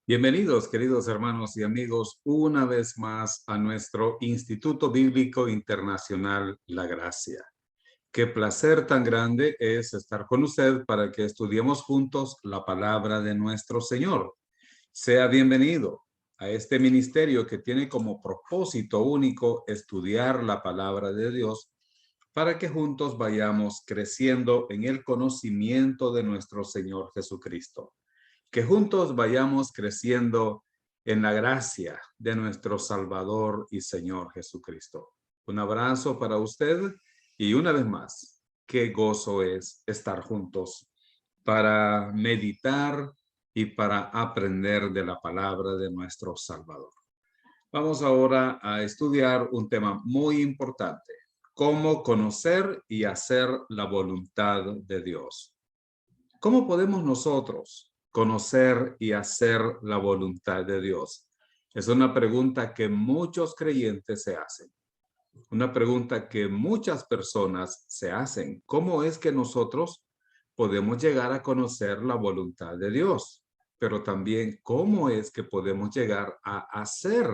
Bienvenidos, queridos hermanos y amigos, una vez más a nuestro Instituto Bíblico Internacional La Gracia. Qué placer tan grande es estar con usted para que estudiemos juntos la palabra de nuestro Señor. Sea bienvenido a este ministerio que tiene como propósito único estudiar la palabra de Dios para que juntos vayamos creciendo en el conocimiento de nuestro Señor Jesucristo. Que juntos vayamos creciendo en la gracia de nuestro Salvador y Señor Jesucristo. Un abrazo para usted y una vez más, qué gozo es estar juntos para meditar y para aprender de la palabra de nuestro Salvador. Vamos ahora a estudiar un tema muy importante: cómo conocer y hacer la voluntad de Dios. ¿Cómo podemos nosotros conocer y hacer la voluntad de Dios? Es una pregunta que muchos creyentes se hacen. Una pregunta que muchas personas se hacen. ¿Cómo es que nosotros podemos llegar a conocer la voluntad de Dios? Pero también, ¿cómo es que podemos llegar a hacer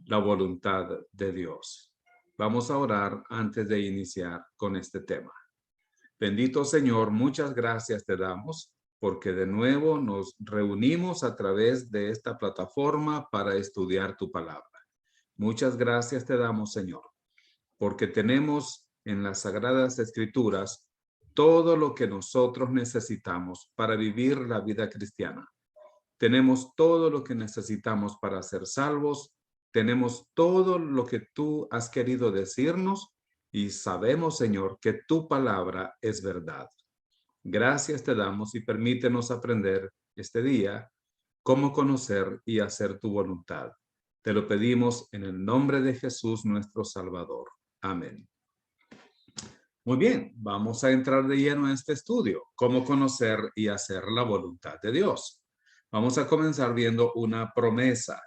la voluntad de Dios? Vamos a orar antes de iniciar con este tema. Bendito Señor, muchas gracias te damos porque de nuevo nos reunimos a través de esta plataforma para estudiar tu palabra. Muchas gracias te damos, Señor, porque tenemos en las Sagradas Escrituras todo lo que nosotros necesitamos para vivir la vida cristiana. Tenemos todo lo que necesitamos para ser salvos. Tenemos todo lo que tú has querido decirnos y sabemos, Señor, que tu palabra es verdad. Gracias te damos y permítenos aprender este día cómo conocer y hacer tu voluntad. Te lo pedimos en el nombre de Jesús, nuestro Salvador. Amén. Muy bien, vamos a entrar de lleno a este estudio, cómo conocer y hacer la voluntad de Dios. Vamos a comenzar viendo una promesa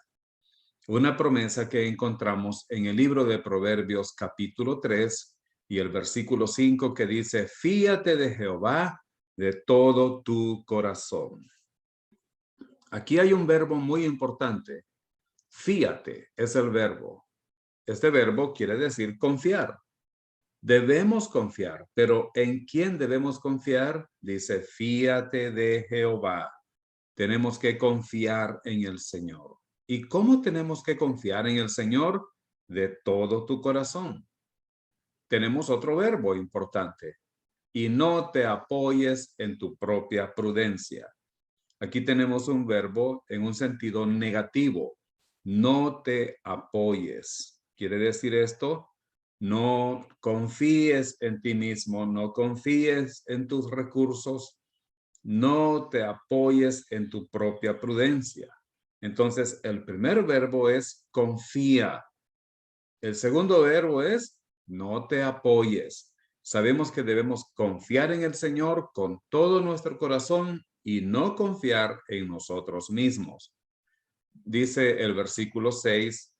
que encontramos en el libro de Proverbios capítulo 3 y el versículo 5 que dice: fíate de Jehová de todo tu corazón. Aquí hay un verbo muy importante. Fíate es el verbo. Este verbo quiere decir confiar. Debemos confiar, pero ¿en quién debemos confiar? Dice, fíate de Jehová. Tenemos que confiar en el Señor. ¿Y cómo tenemos que confiar en el Señor? De todo tu corazón. Tenemos otro verbo importante. Y no te apoyes en tu propia prudencia. Aquí tenemos un verbo en un sentido negativo. No te apoyes. ¿Quiere decir esto? No confíes en ti mismo, no confíes en tus recursos, no te apoyes en tu propia prudencia. Entonces, el primer verbo es confía. El segundo verbo es no te apoyes. Sabemos que debemos confiar en el Señor con todo nuestro corazón y no confiar en nosotros mismos. Dice el versículo 6,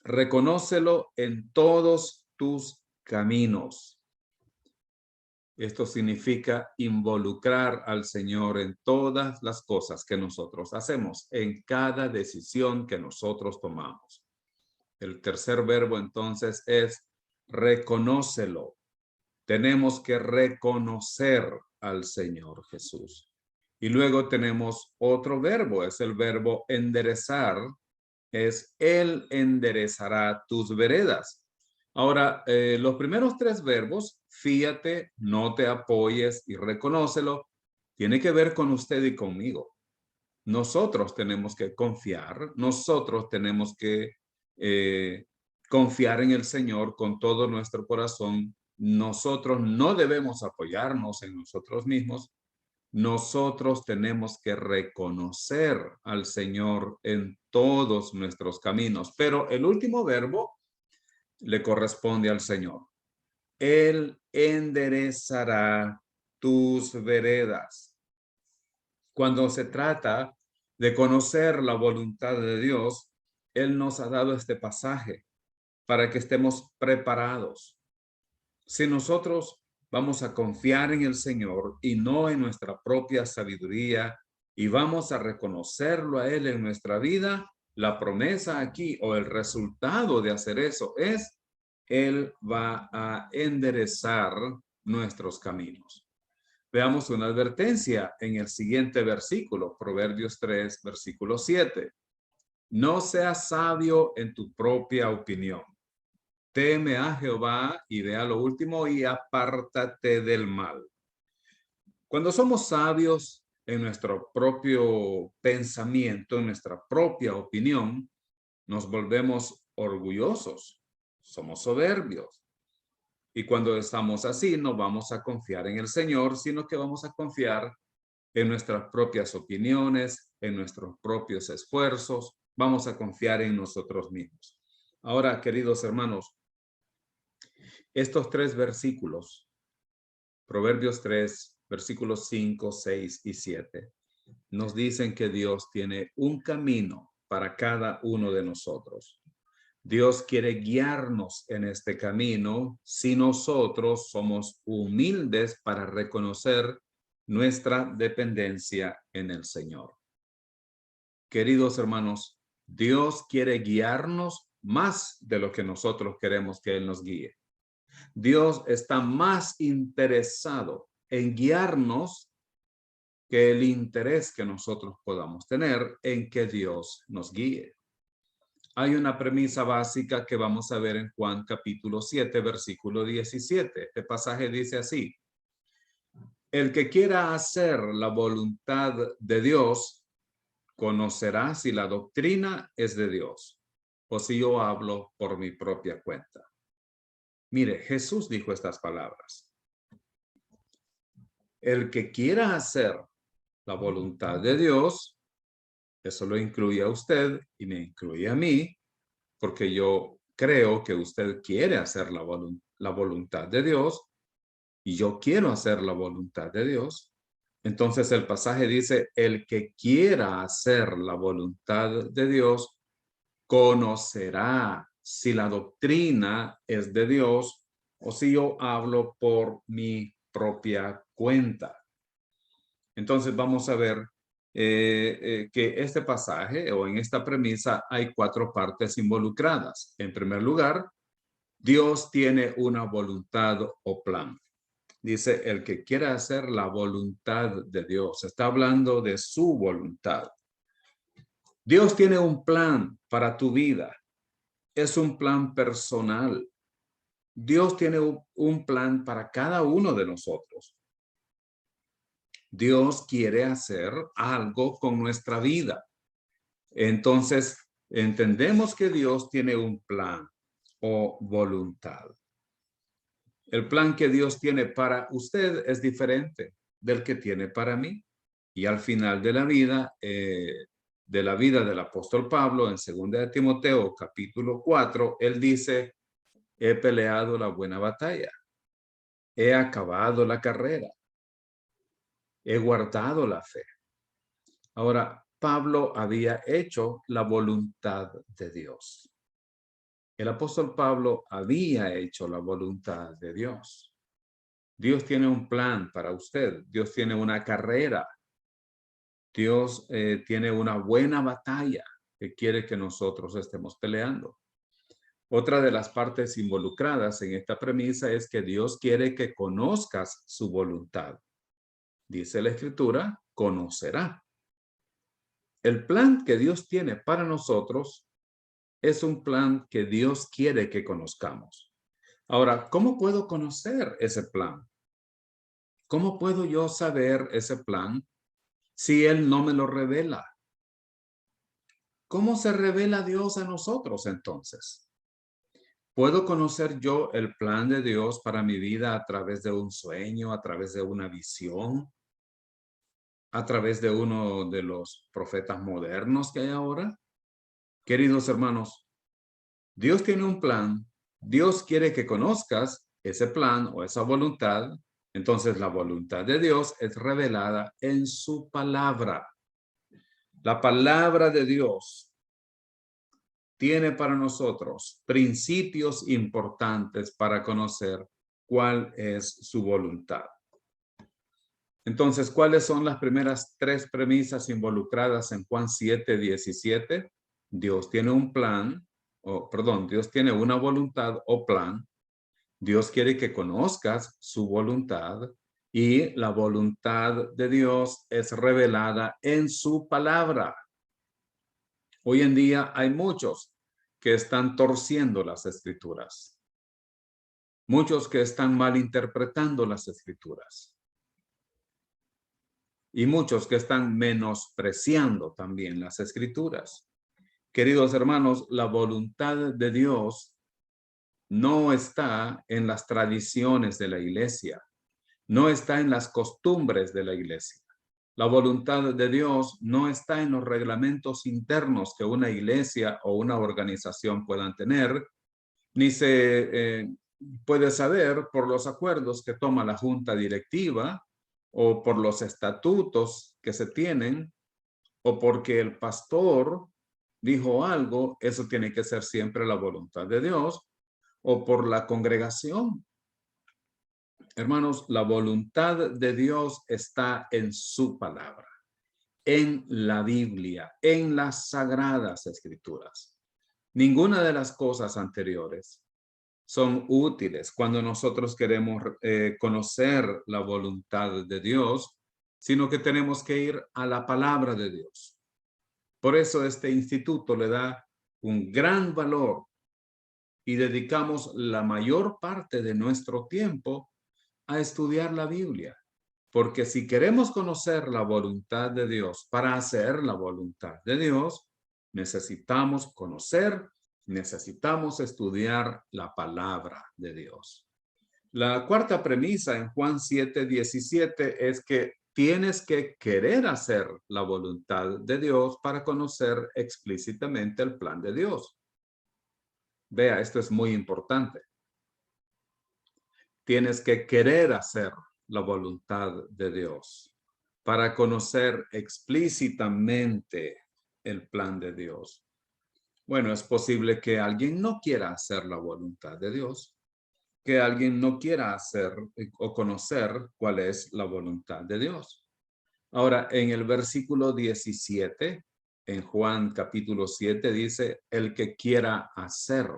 reconócelo en todos tus caminos. Esto significa involucrar al Señor en todas las cosas que nosotros hacemos, en cada decisión que nosotros tomamos. El tercer verbo entonces es reconócelo. Tenemos que reconocer al Señor Jesús. Y luego tenemos otro verbo, es el verbo enderezar, es Él enderezará tus veredas. Ahora, los primeros tres verbos, fíate, no te apoyes y reconócelo, tiene que ver con usted y conmigo. Nosotros tenemos que confiar, nosotros tenemos que confiar en el Señor con todo nuestro corazón. Nosotros no debemos apoyarnos en nosotros mismos. Nosotros tenemos que reconocer al Señor en todos nuestros caminos. Pero el último verbo le corresponde al Señor. Él enderezará tus veredas. Cuando se trata de conocer la voluntad de Dios, Él nos ha dado este pasaje para que estemos preparados. Si nosotros vamos a confiar en el Señor y no en nuestra propia sabiduría, y vamos a reconocerlo a Él en nuestra vida, la promesa aquí o el resultado de hacer eso es, Él va a enderezar nuestros caminos. Veamos una advertencia en el siguiente versículo, Proverbios 3, versículo 7. No seas sabio en tu propia opinión. Teme a Jehová y vea lo último y apártate del mal. Cuando somos sabios en nuestro propio pensamiento, en nuestra propia opinión, nos volvemos orgullosos, somos soberbios. Y cuando estamos así, no vamos a confiar en el Señor, sino que vamos a confiar en nuestras propias opiniones, en nuestros propios esfuerzos, vamos a confiar en nosotros mismos. Ahora, queridos hermanos, estos tres versículos, Proverbios 3, versículos 5, 6 y 7, nos dicen que Dios tiene un camino para cada uno de nosotros. Dios quiere guiarnos en este camino si nosotros somos humildes para reconocer nuestra dependencia en el Señor. Queridos hermanos, Dios quiere guiarnos más de lo que nosotros queremos que Él nos guíe. Dios está más interesado en guiarnos que el interés que nosotros podamos tener en que Dios nos guíe. Hay una premisa básica que vamos a ver en Juan capítulo 7, versículo 17. Este pasaje dice así: el que quiera hacer la voluntad de Dios, conocerá si la doctrina es de Dios o si yo hablo por mi propia cuenta. Mire, Jesús dijo estas palabras: el que quiera hacer la voluntad de Dios, eso lo incluye a usted y me incluye a mí, porque yo creo que usted quiere hacer la voluntad de Dios y yo quiero hacer la voluntad de Dios. Entonces el pasaje dice, el que quiera hacer la voluntad de Dios, conocerá si la doctrina es de Dios o si yo hablo por mi propia cuenta. Entonces vamos a ver que este pasaje o en esta premisa hay cuatro partes involucradas. En primer lugar, Dios tiene una voluntad o plan. Dice, el que quiera hacer la voluntad de Dios, está hablando de su voluntad. Dios tiene un plan para tu vida. Es un plan personal. Dios tiene un plan para cada uno de nosotros. Dios quiere hacer algo con nuestra vida. Entonces, entendemos que Dios tiene un plan o voluntad. El plan que Dios tiene para usted es diferente del que tiene para mí. Y al final de la vida del apóstol Pablo, en 2 de Timoteo, capítulo 4, él dice, he peleado la buena batalla, he acabado la carrera, he guardado la fe. Ahora, Pablo había hecho la voluntad de Dios. El apóstol Pablo había hecho la voluntad de Dios. Dios tiene un plan para usted. Dios tiene una carrera. Dios tiene una buena batalla que quiere que nosotros estemos peleando. Otra de las partes involucradas en esta premisa es que Dios quiere que conozcas su voluntad. Dice la Escritura, conocerá. El plan que Dios tiene para nosotros es un plan que Dios quiere que conozcamos. Ahora, ¿cómo puedo conocer ese plan? ¿Cómo puedo yo saber ese plan si Él no me lo revela? ¿Cómo se revela Dios a nosotros entonces? ¿Puedo conocer yo el plan de Dios para mi vida a través de un sueño, a través de una visión, a través de uno de los profetas modernos que hay ahora? Queridos hermanos, Dios tiene un plan. Dios quiere que conozcas ese plan o esa voluntad. Entonces la voluntad de Dios es revelada en su palabra. La palabra de Dios tiene para nosotros principios importantes para conocer cuál es su voluntad. Entonces, ¿cuáles son las primeras tres premisas involucradas en Juan 7:17? Dios tiene un plan, Dios tiene una voluntad o plan. Dios quiere que conozcas su voluntad y la voluntad de Dios es revelada en su palabra. Hoy en día hay muchos que están torciendo las escrituras. Muchos que están malinterpretando las escrituras. Y muchos que están menospreciando también las escrituras. Queridos hermanos, la voluntad de Dios no está en las tradiciones de la iglesia, no está en las costumbres de la iglesia. La voluntad de Dios no está en los reglamentos internos que una iglesia o una organización puedan tener, ni se puede saber por los acuerdos que toma la junta directiva o por los estatutos que se tienen o porque el pastor dijo algo. Eso tiene que ser siempre la voluntad de Dios, o por la congregación. Hermanos, la voluntad de Dios está en su palabra, en la Biblia, en las sagradas escrituras. Ninguna de las cosas anteriores son útiles cuando nosotros queremos conocer la voluntad de Dios, sino que tenemos que ir a la palabra de Dios. Por eso este instituto le da un gran valor y dedicamos la mayor parte de nuestro tiempo a estudiar la Biblia. Porque si queremos conocer la voluntad de Dios para hacer la voluntad de Dios, necesitamos conocer, necesitamos estudiar la palabra de Dios. La cuarta premisa en Juan 7:17 es que tienes que querer hacer la voluntad de Dios para conocer explícitamente el plan de Dios. Vea, esto es muy importante. Tienes que querer hacer la voluntad de Dios para conocer explícitamente el plan de Dios. Bueno, es posible que alguien no quiera hacer la voluntad de Dios, que alguien no quiera hacer o conocer cuál es la voluntad de Dios. Ahora, en el versículo 17, en Juan capítulo 7, dice, el que quiera hacer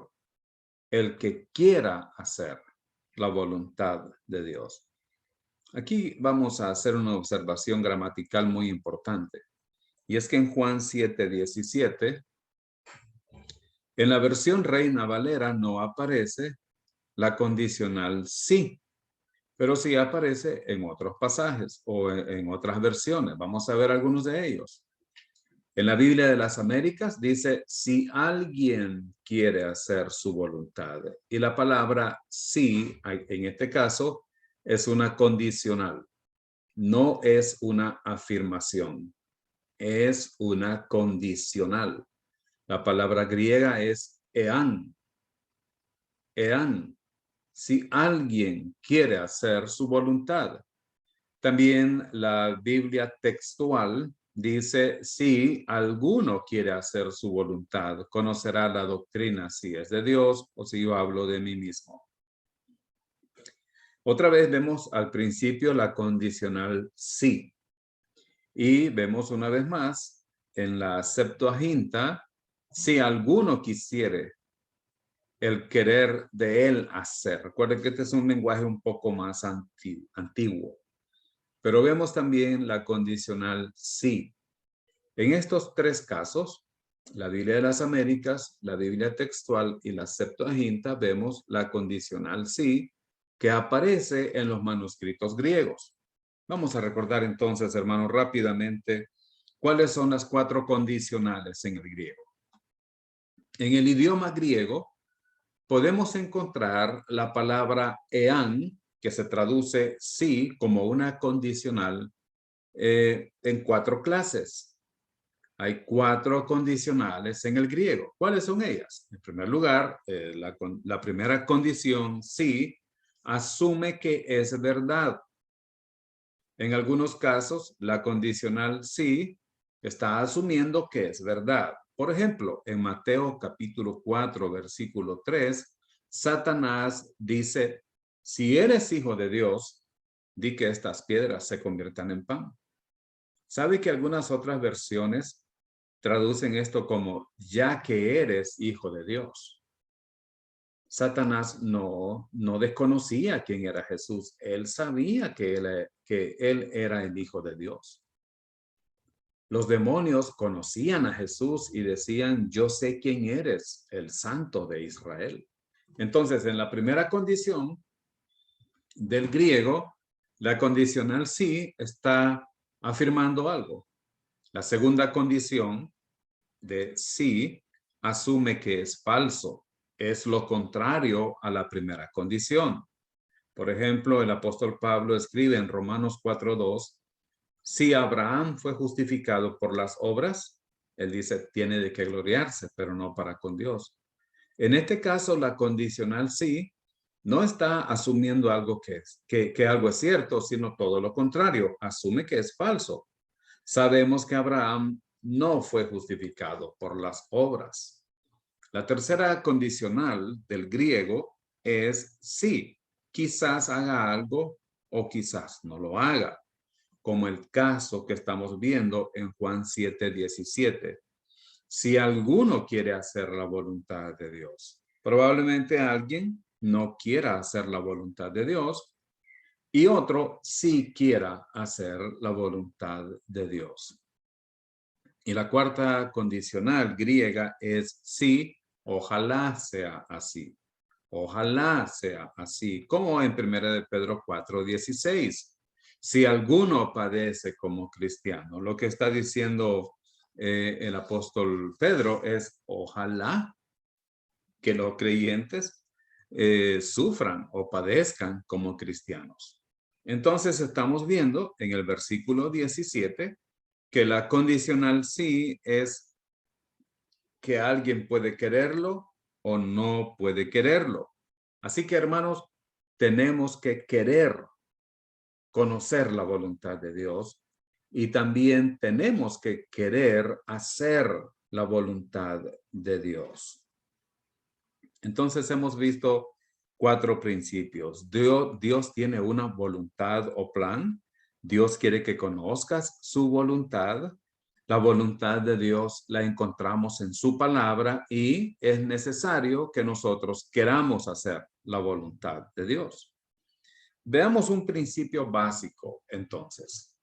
la voluntad de Dios. Aquí vamos a hacer una observación gramatical muy importante. Y es que en Juan 7:17, en la versión Reina Valera no aparece la condicional sí, pero sí aparece en otros pasajes o en otras versiones. Vamos a ver algunos de ellos. En la Biblia de las Américas dice, si alguien quiere hacer su voluntad. Y la palabra sí, en este caso, es una condicional. No es una afirmación. Es una condicional. La palabra griega es ean. Ean. Si alguien quiere hacer su voluntad. También la Biblia textual dice, si alguno quiere hacer su voluntad, conocerá la doctrina si es de Dios o si yo hablo de mí mismo. Otra vez vemos al principio la condicional sí. Y vemos una vez más en la Septuaginta, si alguno quisiere, el querer de él hacer. Recuerden que este es un lenguaje un poco más antiguo. Pero vemos también la condicional sí. En estos tres casos, la Biblia de las Américas, la Biblia textual y la Septuaginta, vemos la condicional sí que aparece en los manuscritos griegos. Vamos a recordar entonces, hermanos, rápidamente cuáles son las cuatro condicionales en el griego. En el idioma griego podemos encontrar la palabra ean, que se traduce sí como una condicional, en cuatro clases. Hay cuatro condicionales en el griego. ¿Cuáles son ellas? En primer lugar, la primera condición, sí, asume que es verdad. En algunos casos, la condicional sí está asumiendo que es verdad. Por ejemplo, en Mateo capítulo 4, versículo 3, Satanás dice, si eres hijo de Dios, di que estas piedras se conviertan en pan. ¿Sabe que algunas otras versiones traducen esto como, ya que eres hijo de Dios? Satanás no desconocía quién era Jesús. Él sabía que él era el Hijo de Dios. Los demonios conocían a Jesús y decían, yo sé quién eres, el Santo de Israel. Entonces, en la primera condición del griego, la condicional sí está afirmando algo. La segunda condición de sí asume que es falso. Es lo contrario a la primera condición. Por ejemplo, el apóstol Pablo escribe en Romanos 4:2, si Abraham fue justificado por las obras, él dice, tiene de qué gloriarse, pero no para con Dios. En este caso, la condicional sí no está asumiendo algo que algo es cierto, sino todo lo contrario, asume que es falso. Sabemos que Abraham no fue justificado por las obras. La tercera condicional del griego es sí, quizás haga algo o quizás no lo haga, como el caso que estamos viendo en Juan 7:17. Si alguno quiere hacer la voluntad de Dios, probablemente alguien no quiera hacer la voluntad de Dios y otro sí quiera hacer la voluntad de Dios. Y la cuarta condicional griega es sí, ojalá sea así. Ojalá sea así, como en 1 de Pedro 4:16. Si alguno padece como cristiano, lo que está diciendo el apóstol Pedro es ojalá que los creyentes sufran o padezcan como cristianos. Entonces estamos viendo en el versículo 17 que la condicional sí es que alguien puede quererlo o no puede quererlo. Así que, hermanos, tenemos que querer conocer la voluntad de Dios y también tenemos que querer hacer la voluntad de Dios. Entonces hemos visto 4 principios. Dios tiene una voluntad o plan. Dios quiere que conozcas su voluntad. La voluntad de Dios la encontramos en su palabra y es necesario que nosotros queramos hacer la voluntad de Dios. Veamos un principio básico, entonces.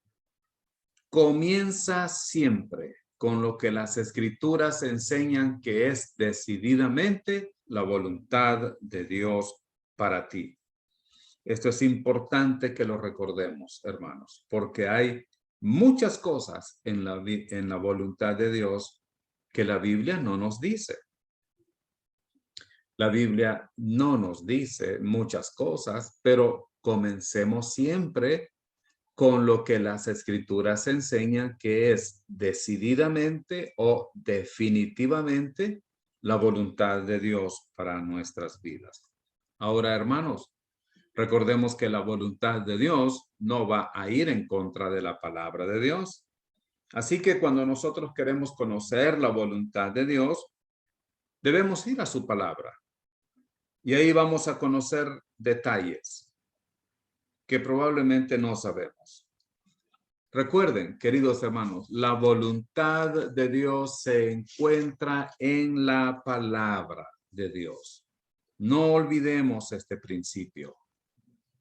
Comienza siempre con lo que las escrituras enseñan que es decididamente la voluntad de Dios para ti. Esto es importante que lo recordemos, hermanos, porque hay muchas cosas en la voluntad de Dios que la Biblia no nos dice. La Biblia no nos dice muchas cosas, pero comencemos siempre con lo que las escrituras enseñan que es decididamente o definitivamente la voluntad de Dios para nuestras vidas. Ahora, hermanos, recordemos que la voluntad de Dios no va a ir en contra de la palabra de Dios. Así que cuando nosotros queremos conocer la voluntad de Dios, debemos ir a su palabra. Y ahí vamos a conocer detalles que probablemente no sabemos. Recuerden, queridos hermanos, la voluntad de Dios se encuentra en la palabra de Dios. No olvidemos este principio.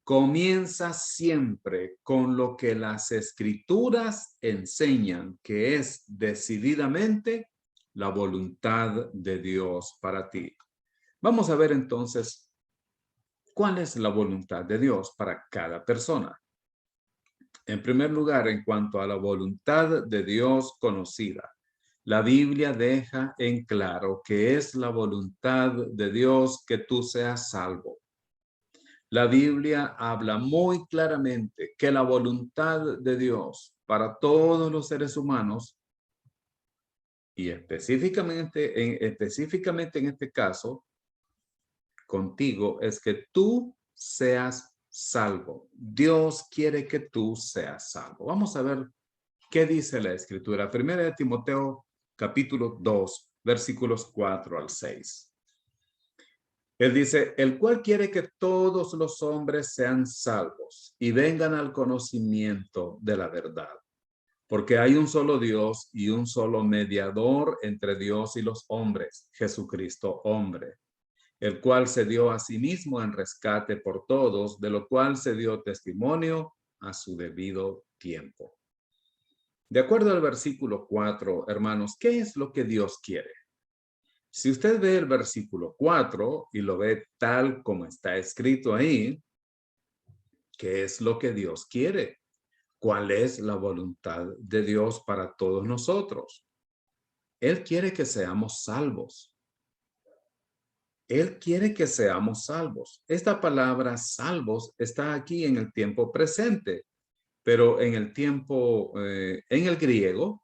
Comienza siempre con lo que las escrituras enseñan, que es decididamente la voluntad de Dios para ti. Vamos a ver entonces cuál es la voluntad de Dios para cada persona. En primer lugar, en cuanto a la voluntad de Dios conocida, la Biblia deja en claro que es la voluntad de Dios que tú seas salvo. La Biblia habla muy claramente que la voluntad de Dios para todos los seres humanos, y específicamente en este caso, contigo, es que tú seas salvo. Dios quiere que tú seas salvo. Vamos a ver qué dice la Escritura. Primera de Timoteo, capítulo 2, versículos 4 al 6. Él dice, el cual quiere que todos los hombres sean salvos y vengan al conocimiento de la verdad. Porque hay un solo Dios y un solo mediador entre Dios y los hombres, Jesucristo hombre, el cual se dio a sí mismo en rescate por todos, de lo cual se dio testimonio a su debido tiempo. De acuerdo al versículo 4, hermanos, ¿qué es lo que Dios quiere? Si usted ve el versículo 4 y lo ve tal como está escrito ahí, ¿qué es lo que Dios quiere? ¿Cuál es la voluntad de Dios para todos nosotros? Él quiere que seamos salvos. Él quiere que seamos salvos. Esta palabra salvos está aquí en el tiempo presente, pero en el tiempo, en el griego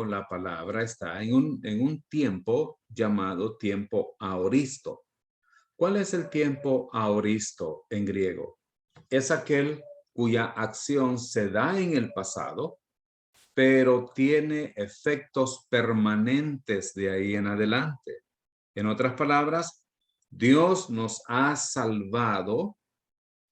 la palabra está en un tiempo llamado tiempo aoristo. ¿Cuál es el tiempo aoristo en griego? Es aquel cuya acción se da en el pasado, pero tiene efectos permanentes de ahí en adelante. En otras palabras, Dios nos ha salvado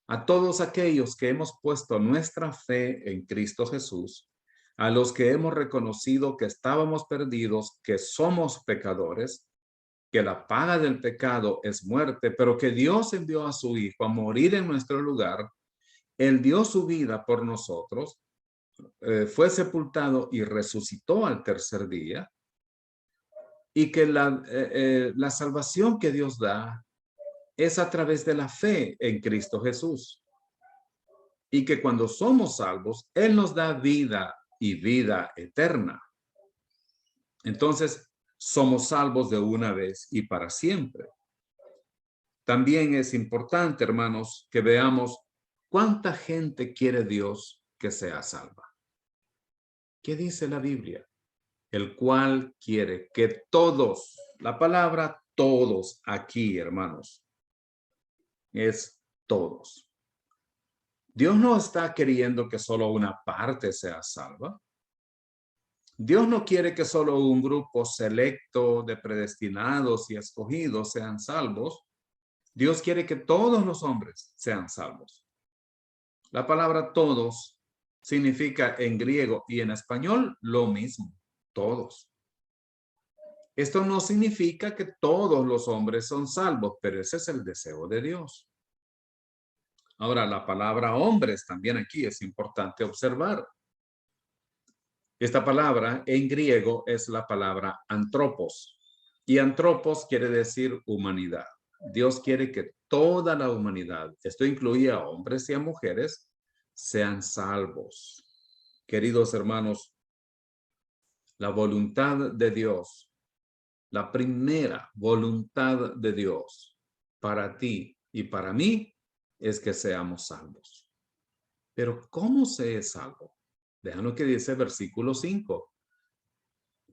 a todos aquellos que hemos puesto nuestra fe en Cristo Jesús, a los que hemos reconocido que estábamos perdidos, que somos pecadores, que la paga del pecado es muerte, pero que Dios envió a su Hijo a morir en nuestro lugar. Él dio su vida por nosotros, fue sepultado y resucitó al tercer día, y que la salvación que Dios da es a través de la fe en Cristo Jesús. Y que cuando somos salvos, Él nos da vida y vida eterna. Entonces, somos salvos de una vez y para siempre. También es importante, hermanos, que veamos cuánta gente quiere Dios que sea salva. ¿Qué dice la Biblia? El cual quiere que todos, la palabra todos aquí, hermanos, es todos. Dios no está queriendo que solo una parte sea salva. Dios no quiere que solo un grupo selecto de predestinados y escogidos sean salvos. Dios quiere que todos los hombres sean salvos. La palabra todos significa en griego y en español lo mismo, todos. Esto no significa que todos los hombres son salvos, pero ese es el deseo de Dios. Ahora, la palabra hombres también aquí es importante observar. Esta palabra en griego es la palabra antropos. Y antropos quiere decir humanidad. Dios quiere que toda la humanidad, esto incluye a hombres y a mujeres, sean salvos. Queridos hermanos, la voluntad de Dios, la primera voluntad de Dios para ti y para mí es que seamos salvos. Pero ¿cómo se es salvo? Vean lo que dice versículo 5.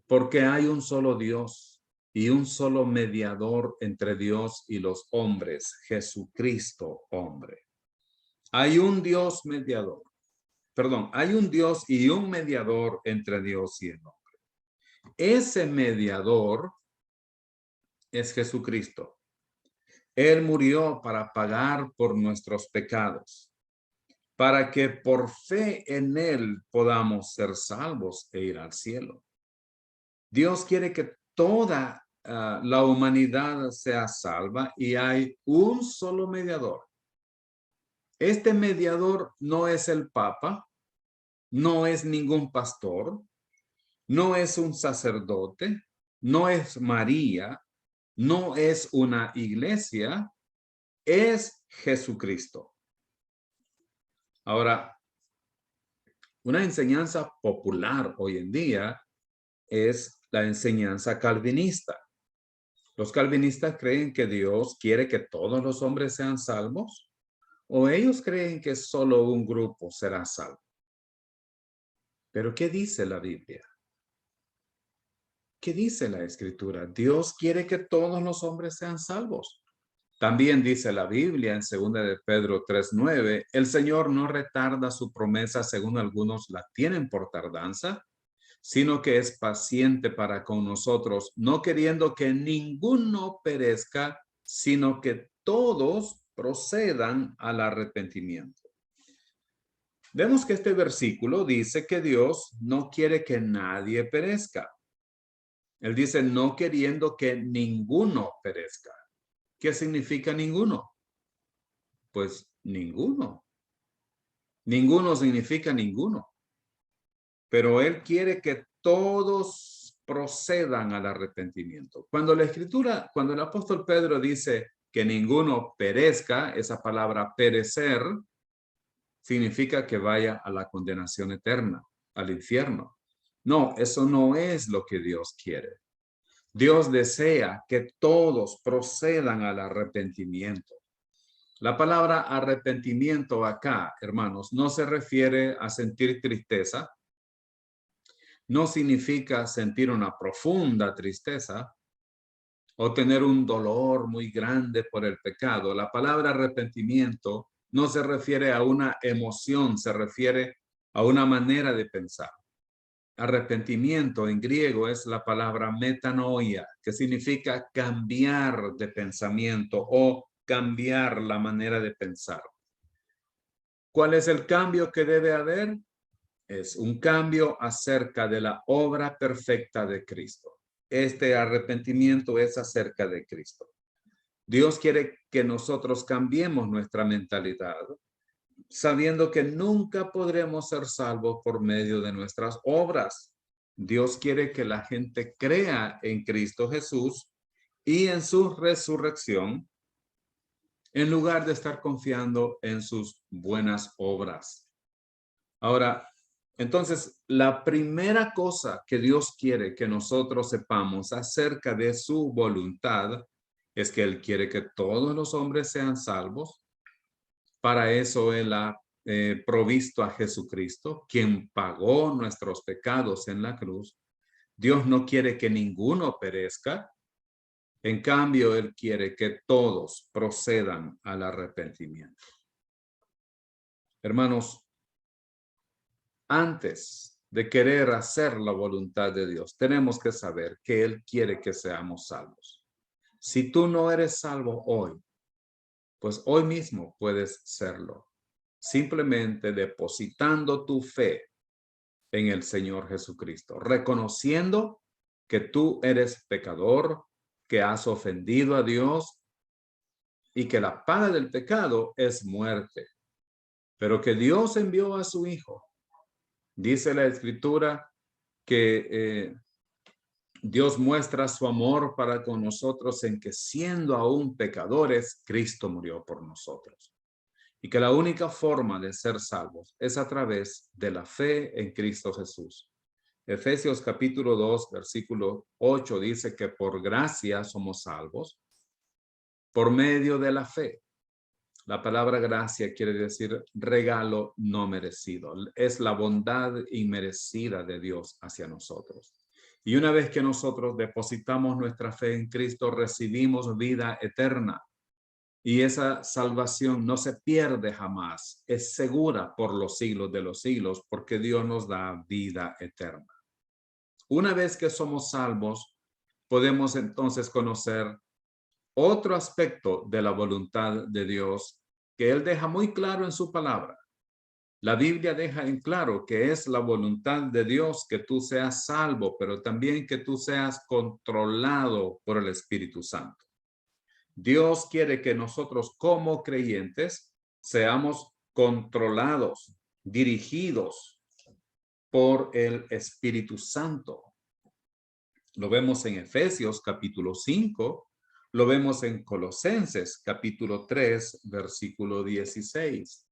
Porque hay un solo Dios y un solo mediador entre Dios y los hombres, Jesucristo hombre. Hay un Dios mediador. Perdón, hay un Dios y un mediador entre Dios y el hombre. Ese mediador es Jesucristo. Él murió para pagar por nuestros pecados, para que por fe en Él podamos ser salvos e ir al cielo. Dios quiere que toda la humanidad sea salva y hay un solo mediador. Este mediador no es el Papa, no es ningún pastor, no es un sacerdote, no es María, no es una iglesia, es Jesucristo. Ahora, una enseñanza popular hoy en día es la enseñanza calvinista. ¿Los calvinistas creen que Dios quiere que todos los hombres sean salvos? ¿O ellos creen que solo un grupo será salvo? ¿Pero qué dice la Biblia? ¿Qué dice la Escritura? Dios quiere que todos los hombres sean salvos. También dice la Biblia en 2 de Pedro 3:9, el Señor no retarda su promesa según algunos la tienen por tardanza, sino que es paciente para con nosotros, no queriendo que ninguno perezca, sino que todos procedan al arrepentimiento. Vemos que este versículo dice que Dios no quiere que nadie perezca. Él dice no queriendo que ninguno perezca. ¿Qué significa ninguno? Pues ninguno. Ninguno significa ninguno. Pero Él quiere que todos procedan al arrepentimiento. Cuando el apóstol Pedro dice que ninguno perezca, esa palabra perecer significa que vaya a la condenación eterna, al infierno. No, eso no es lo que Dios quiere. Dios desea que todos procedan al arrepentimiento. La palabra arrepentimiento acá, hermanos, no se refiere a sentir tristeza. No significa sentir una profunda tristeza o tener un dolor muy grande por el pecado. La palabra arrepentimiento no se refiere a una emoción, se refiere a una manera de pensar. Arrepentimiento en griego es la palabra metanoia, que significa cambiar de pensamiento o cambiar la manera de pensar. ¿Cuál es el cambio que debe haber? Es un cambio acerca de la obra perfecta de Cristo. Este arrepentimiento es acerca de Cristo. Dios quiere que nosotros cambiemos nuestra mentalidad, sabiendo que nunca podremos ser salvos por medio de nuestras obras. Dios quiere que la gente crea en Cristo Jesús y en su resurrección, en lugar de estar confiando en sus buenas obras. Ahora, entonces, la primera cosa que Dios quiere que nosotros sepamos acerca de su voluntad es que Él quiere que todos los hombres sean salvos. Para eso Él ha provisto a Jesucristo, quien pagó nuestros pecados en la cruz. Dios no quiere que ninguno perezca. En cambio, Él quiere que todos procedan al arrepentimiento. Hermanos, antes de querer hacer la voluntad de Dios, tenemos que saber que Él quiere que seamos salvos. Si tú no eres salvo hoy, pues hoy mismo puedes serlo. Simplemente depositando tu fe en el Señor Jesucristo, reconociendo que tú eres pecador, que has ofendido a Dios y que la paga del pecado es muerte, pero que Dios envió a su Hijo. Dice la Escritura que Dios muestra su amor para con nosotros en que siendo aún pecadores, Cristo murió por nosotros. Y que la única forma de ser salvos es a través de la fe en Cristo Jesús. Efesios capítulo 2, versículo 8 dice que por gracia somos salvos por medio de la fe. La palabra gracia quiere decir regalo no merecido. Es la bondad inmerecida de Dios hacia nosotros. Y una vez que nosotros depositamos nuestra fe en Cristo, recibimos vida eterna. Y esa salvación no se pierde jamás. Es segura por los siglos de los siglos, porque Dios nos da vida eterna. Una vez que somos salvos, podemos entonces conocer otro aspecto de la voluntad de Dios que Él deja muy claro en su palabra. La Biblia deja en claro que es la voluntad de Dios que tú seas salvo, pero también que tú seas controlado por el Espíritu Santo. Dios quiere que nosotros como creyentes seamos controlados, dirigidos por el Espíritu Santo. Lo vemos en Efesios capítulo 5, lo vemos en Colosenses capítulo 3, versículo 16.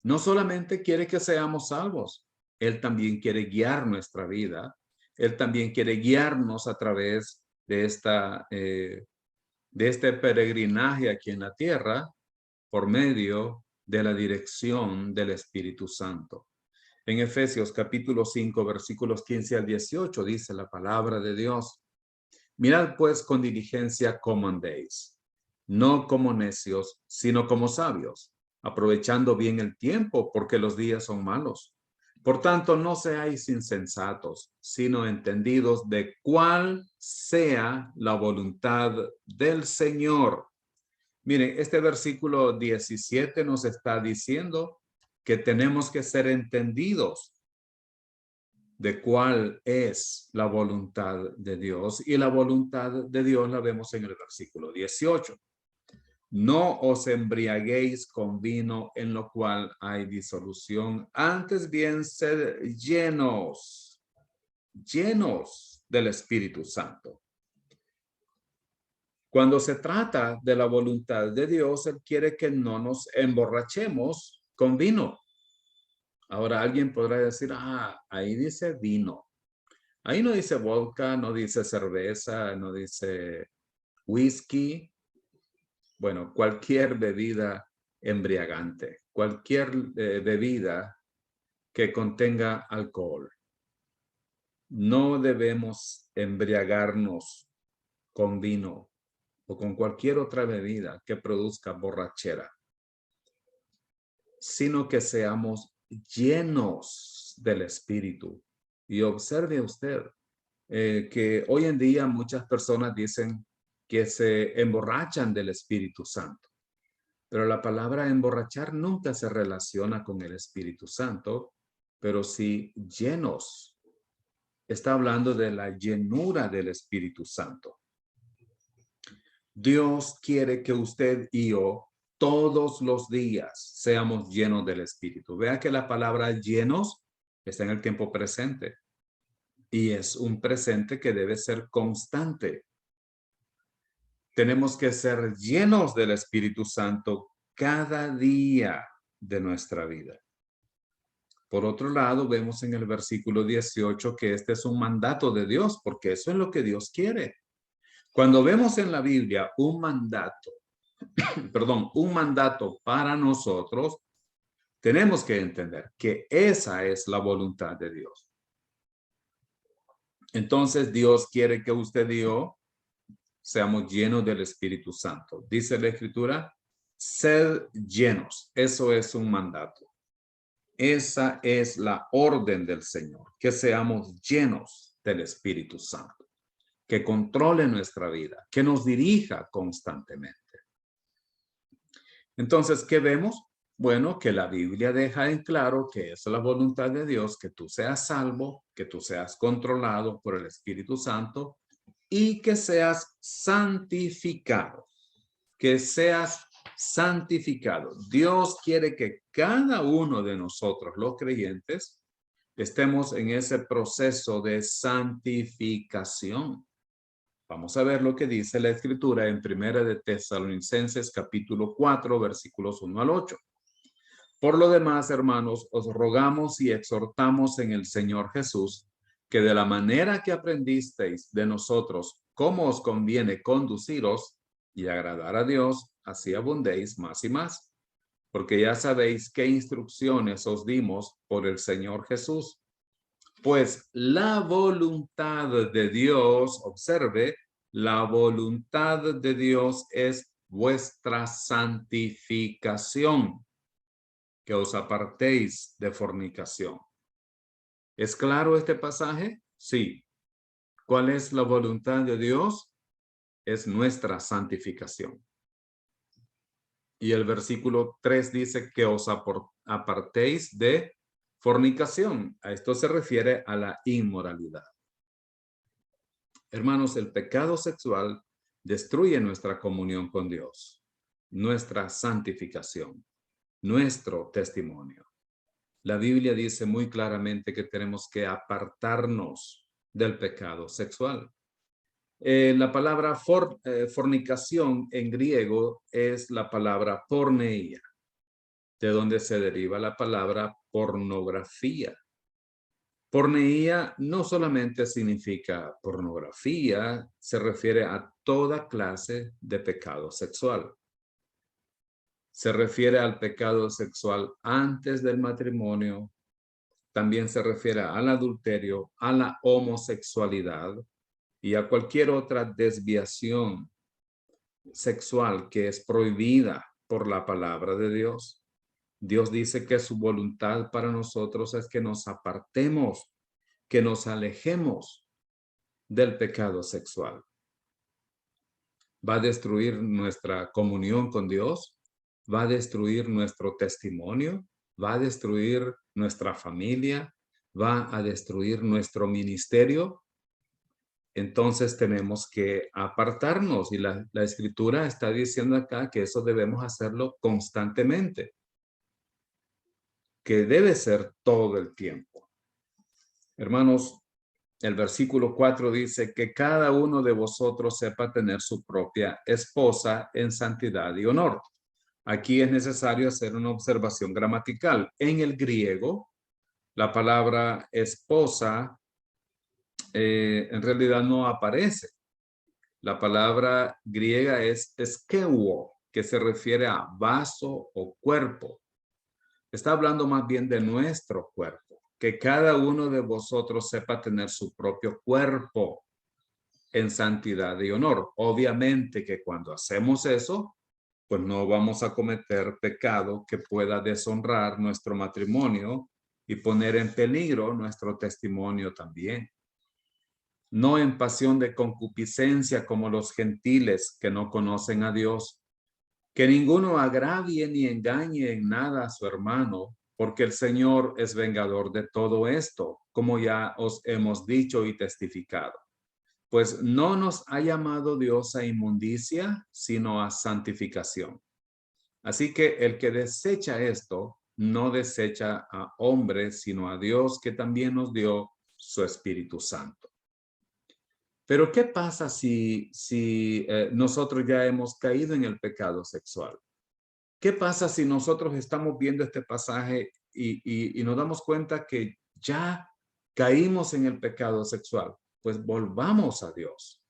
No solamente quiere que seamos salvos, Él también quiere guiar nuestra vida. Él también quiere guiarnos a través de este peregrinaje aquí en la tierra por medio de la dirección del Espíritu Santo. En Efesios capítulo 5, versículos 15 al 18 dice la palabra de Dios. Mirad pues con diligencia cómo andéis, no como necios, sino como sabios, aprovechando bien el tiempo, porque los días son malos. Por tanto, no seáis insensatos, sino entendidos de cuál sea la voluntad del Señor. Miren, este versículo 17 nos está diciendo que tenemos que ser entendidos de cuál es la voluntad de Dios. Y la voluntad de Dios la vemos en el versículo 18. No os embriaguéis con vino en lo cual hay disolución, antes bien sed llenos del Espíritu Santo. Cuando se trata de la voluntad de Dios, Él quiere que no nos emborrachemos con vino. Ahora alguien podrá decir, ahí dice vino. Ahí no dice vodka, no dice cerveza, no dice whisky. Bueno, cualquier bebida embriagante, cualquier bebida que contenga alcohol. No debemos embriagarnos con vino o con cualquier otra bebida que produzca borrachera, sino que seamos llenos del Espíritu. Y observe usted que hoy en día muchas personas dicen que se emborrachan del Espíritu Santo. Pero la palabra emborrachar nunca se relaciona con el Espíritu Santo, pero sí llenos. Está hablando de la llenura del Espíritu Santo. Dios quiere que usted y yo todos los días seamos llenos del Espíritu. Vea que la palabra llenos está en el tiempo presente y es un presente que debe ser constante. Tenemos que ser llenos del Espíritu Santo cada día de nuestra vida. Por otro lado, vemos en el versículo 18 que este es un mandato de Dios, porque eso es lo que Dios quiere. Cuando vemos en la Biblia un mandato, un mandato para nosotros, tenemos que entender que esa es la voluntad de Dios. Entonces, Dios quiere que usted y yo seamos llenos del Espíritu Santo. Dice la Escritura, sed llenos. Eso es un mandato. Esa es la orden del Señor, que seamos llenos del Espíritu Santo, que controle nuestra vida, que nos dirija constantemente. Entonces, ¿qué vemos? Bueno, que la Biblia deja en claro que es la voluntad de Dios, que tú seas salvo, que tú seas controlado por el Espíritu Santo y que seas santificado, que seas santificado. Dios quiere que cada uno de nosotros, los creyentes, estemos en ese proceso de santificación. Vamos a ver lo que dice la Escritura en Primera de Tesalonicenses capítulo 4, versículos 1 al 8. Por lo demás, hermanos, os rogamos y exhortamos en el Señor Jesús que de la manera que aprendisteis de nosotros cómo os conviene conduciros y agradar a Dios, así abundéis más y más. Porque ya sabéis qué instrucciones os dimos por el Señor Jesús. Pues la voluntad de Dios, observe, la voluntad de Dios es vuestra santificación, que os apartéis de fornicación. ¿Es claro este pasaje? Sí. ¿Cuál es la voluntad de Dios? Es nuestra santificación. Y el versículo 3 dice que os apartéis de fornicación. A esto se refiere a la inmoralidad. Hermanos, el pecado sexual destruye nuestra comunión con Dios, nuestra santificación, nuestro testimonio. La Biblia dice muy claramente que tenemos que apartarnos del pecado sexual. La palabra fornicación en griego es la palabra porneia, de donde se deriva la palabra pornografía. Porneia no solamente significa pornografía, se refiere a toda clase de pecado sexual. Se refiere al pecado sexual antes del matrimonio, también se refiere al adulterio, a la homosexualidad y a cualquier otra desviación sexual que es prohibida por la palabra de Dios. Dios dice que su voluntad para nosotros es que nos apartemos, que nos alejemos del pecado sexual. va a destruir nuestra comunión con Dios, va a destruir nuestro testimonio, va a destruir nuestra familia, va a destruir nuestro ministerio. Entonces tenemos que apartarnos y la escritura está diciendo acá que eso debemos hacerlo constantemente, que debe ser todo el tiempo. Hermanos, el versículo 4 dice que cada uno de vosotros sepa tener su propia esposa en santidad y honor. Aquí es necesario hacer una observación gramatical. En el griego, la palabra esposa en realidad no aparece. La palabra griega es skeuo, que se refiere a vaso o cuerpo. Está hablando más bien de nuestro cuerpo, que cada uno de vosotros sepa tener su propio cuerpo en santidad y honor. Obviamente que cuando hacemos eso, pues no vamos a cometer pecado que pueda deshonrar nuestro matrimonio y poner en peligro nuestro testimonio también. No en pasión de concupiscencia como los gentiles que no conocen a Dios. Que ninguno agravie ni engañe en nada a su hermano, porque el Señor es vengador de todo esto, como ya os hemos dicho y testificado. Pues no nos ha llamado Dios a inmundicia, sino a santificación. Así que el que desecha esto, no desecha a hombres, sino a Dios, que también nos dio su Espíritu Santo. Pero ¿qué pasa si nosotros ya hemos caído en el pecado sexual? ¿Qué pasa si nosotros estamos viendo este pasaje y nos damos cuenta que ya caímos en el pecado sexual? Pues volvamos a Dios.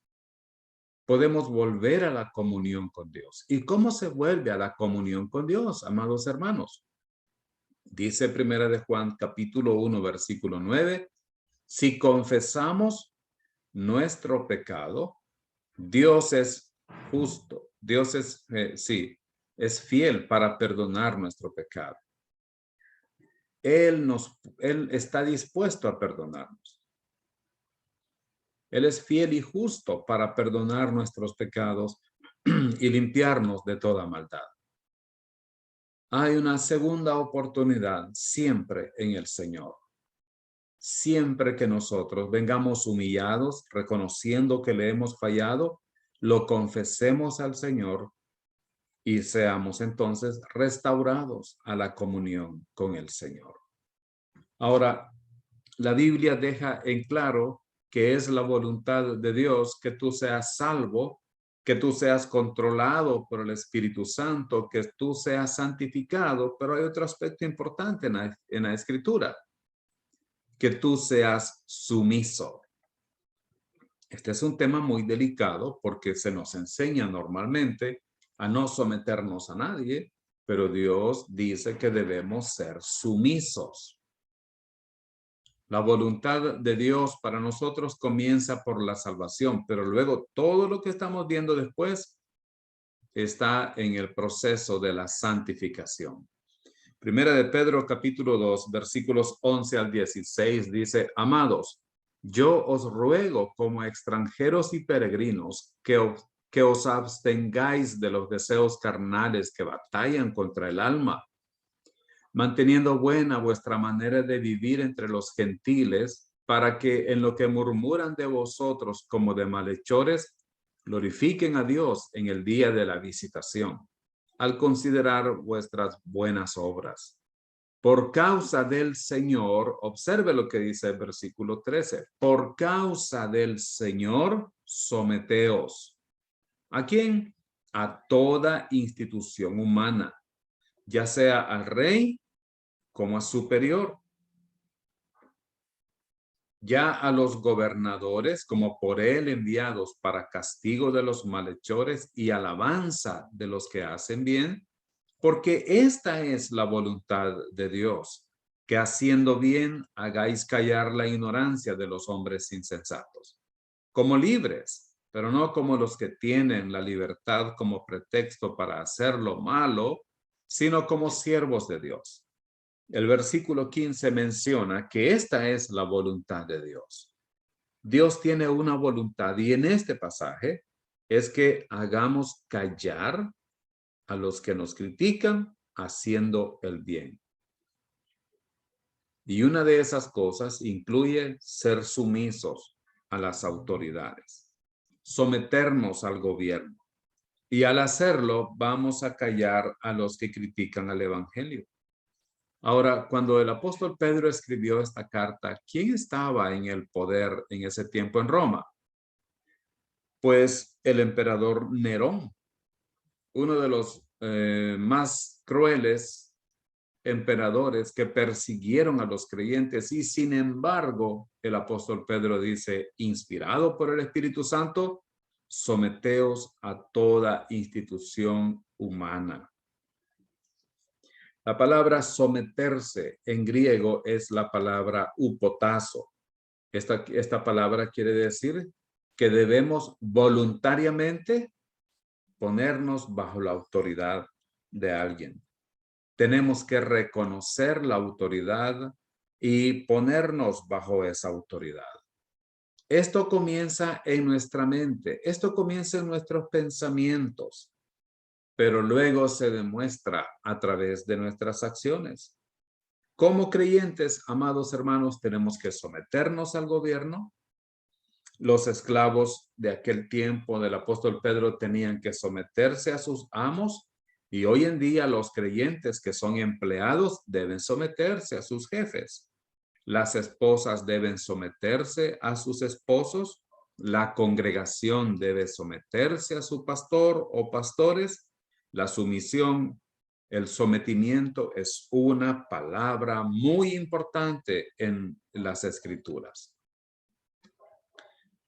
Podemos volver a la comunión con Dios. ¿Y cómo se vuelve a la comunión con Dios, amados hermanos? Dice Primera de Juan, capítulo 1, versículo 9, si confesamos nuestro pecado, Dios es justo, Dios es fiel para perdonar nuestro pecado. Él está dispuesto a perdonarnos. Él es fiel y justo para perdonar nuestros pecados y limpiarnos de toda maldad. Hay una segunda oportunidad siempre en el Señor. Siempre que nosotros vengamos humillados, reconociendo que le hemos fallado, lo confesemos al Señor y seamos entonces restaurados a la comunión con el Señor. Ahora, la Biblia deja en claro que es la voluntad de Dios que tú seas salvo, que tú seas controlado por el Espíritu Santo, que tú seas santificado, pero hay otro aspecto importante en la Escritura, que tú seas sumiso. Este es un tema muy delicado porque se nos enseña normalmente a no someternos a nadie, pero Dios dice que debemos ser sumisos. La voluntad de Dios para nosotros comienza por la salvación, pero luego todo lo que estamos viendo después está en el proceso de la santificación. Primera de Pedro, capítulo 2, versículos 11 al 16, dice, amados, yo os ruego como extranjeros y peregrinos que os abstengáis de los deseos carnales que batallan contra el alma, manteniendo buena vuestra manera de vivir entre los gentiles, para que en lo que murmuran de vosotros como de malhechores, glorifiquen a Dios en el día de la visitación, al considerar vuestras buenas obras. Por causa del Señor, observe lo que dice el versículo 13, por causa del Señor, someteos. ¿A quién? A toda institución humana, ya sea al rey como a superior, ya a los gobernadores como por él enviados para castigo de los malhechores y alabanza de los que hacen bien, porque esta es la voluntad de Dios, que haciendo bien hagáis callar la ignorancia de los hombres insensatos, como libres, pero no como los que tienen la libertad como pretexto para hacer lo malo, sino como siervos de Dios. El versículo 15 menciona que esta es la voluntad de Dios. Dios tiene una voluntad y en este pasaje es que hagamos callar a los que nos critican haciendo el bien. Y una de esas cosas incluye ser sumisos a las autoridades, someternos al gobierno. Y al hacerlo, vamos a callar a los que critican al evangelio. Ahora, cuando el apóstol Pedro escribió esta carta, ¿quién estaba en el poder en ese tiempo en Roma? Pues el emperador Nerón, uno de los más crueles emperadores que persiguieron a los creyentes, y sin embargo, el apóstol Pedro dice, inspirado por el Espíritu Santo, someteos a toda institución humana. La palabra someterse en griego es la palabra hupotazo. Esta palabra quiere decir que debemos voluntariamente ponernos bajo la autoridad de alguien. Tenemos que reconocer la autoridad y ponernos bajo esa autoridad. Esto comienza en nuestra mente, esto comienza en nuestros pensamientos, pero luego se demuestra a través de nuestras acciones. Como creyentes, amados hermanos, tenemos que someternos al gobierno. Los esclavos de aquel tiempo del apóstol Pedro tenían que someterse a sus amos, y hoy en día los creyentes que son empleados deben someterse a sus jefes. Las esposas deben someterse a sus esposos. La congregación debe someterse a su pastor o pastores. La sumisión, el sometimiento es una palabra muy importante en las Escrituras.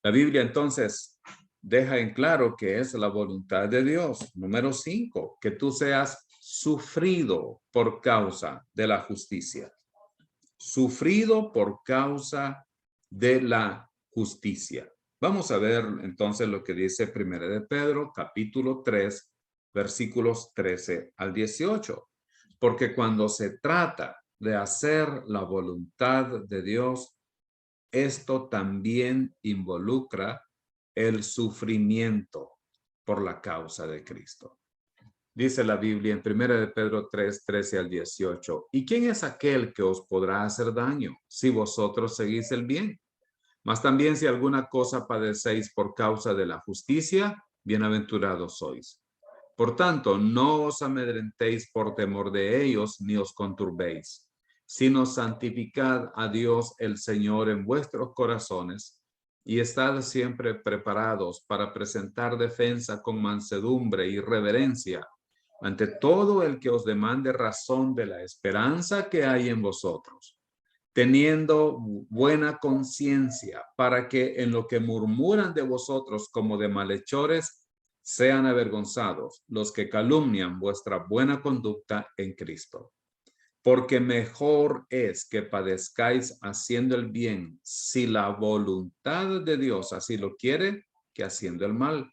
La Biblia entonces deja en claro que es la voluntad de Dios. Número 5, que tú seas sufrido por causa de la justicia. Sufrido por causa de la justicia. Vamos a ver entonces lo que dice 1 de Pedro, capítulo 3, versículos 13 al 18. Porque cuando se trata de hacer la voluntad de Dios, esto también involucra el sufrimiento por la causa de Cristo. Dice la Biblia en 1 de Pedro 3, 13 al 18. ¿Y quién es aquel que os podrá hacer daño si vosotros seguís el bien? Mas también si alguna cosa padecéis por causa de la justicia, bienaventurados sois. Por tanto, no os amedrentéis por temor de ellos, ni os conturbéis, sino santificad a Dios el Señor en vuestros corazones, y estad siempre preparados para presentar defensa con mansedumbre y reverencia ante todo el que os demande razón de la esperanza que hay en vosotros, teniendo buena conciencia, para que en lo que murmuran de vosotros como de malhechores, sean avergonzados los que calumnian vuestra buena conducta en Cristo. Porque mejor es que padezcáis haciendo el bien, si la voluntad de Dios así lo quiere, que haciendo el mal.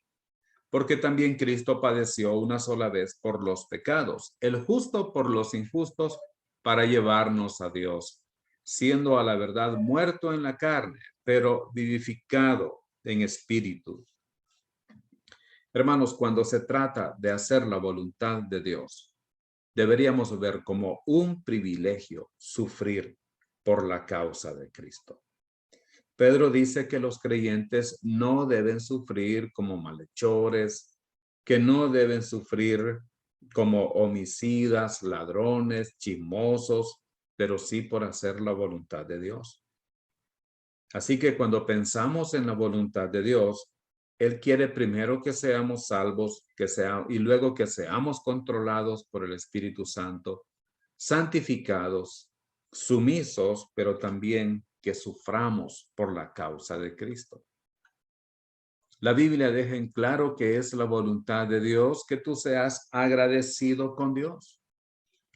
Porque también Cristo padeció una sola vez por los pecados, el justo por los injustos, para llevarnos a Dios, siendo a la verdad muerto en la carne, pero vivificado en espíritu. Hermanos, cuando se trata de hacer la voluntad de Dios, deberíamos ver como un privilegio sufrir por la causa de Cristo. Pedro dice que los creyentes no deben sufrir como malhechores, que no deben sufrir como homicidas, ladrones, chismosos, pero sí por hacer la voluntad de Dios. Así que cuando pensamos en la voluntad de Dios, Él quiere primero que seamos salvos, y luego que seamos controlados por el Espíritu Santo, santificados, sumisos, pero también que suframos por la causa de Cristo. La Biblia deja en claro que es la voluntad de Dios que tú seas agradecido con Dios.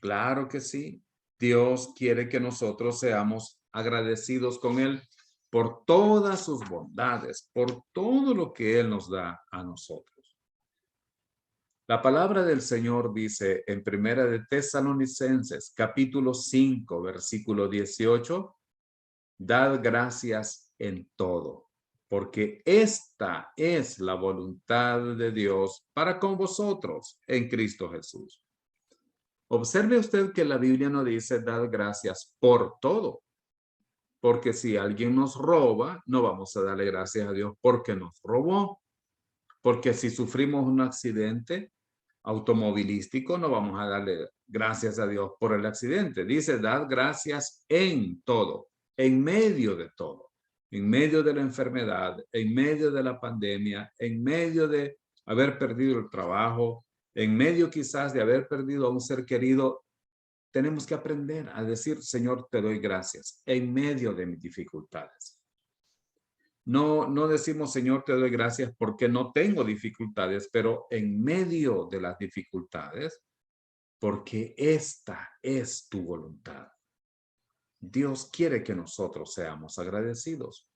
Claro que sí. Dios quiere que nosotros seamos agradecidos con Él por todas sus bondades, por todo lo que Él nos da a nosotros. La palabra del Señor dice en Primera de Tesalonicenses, capítulo 5, versículo 18, dad gracias en todo, porque esta es la voluntad de Dios para con vosotros en Cristo Jesús. Observe usted que la Biblia no dice dar gracias por todo, porque si alguien nos roba, no vamos a darle gracias a Dios porque nos robó, porque si sufrimos un accidente automovilístico, no vamos a darle gracias a Dios por el accidente. Dice, dar gracias en todo, en medio de todo, en medio de la enfermedad, en medio de la pandemia, en medio de haber perdido el trabajo, en medio quizás de haber perdido a un ser querido. Tenemos que aprender a decir, Señor, te doy gracias en medio de mis dificultades. No decimos, Señor, te doy gracias porque no tengo dificultades, pero en medio de las dificultades, porque esta es tu voluntad. Dios quiere que nosotros seamos agradecidos.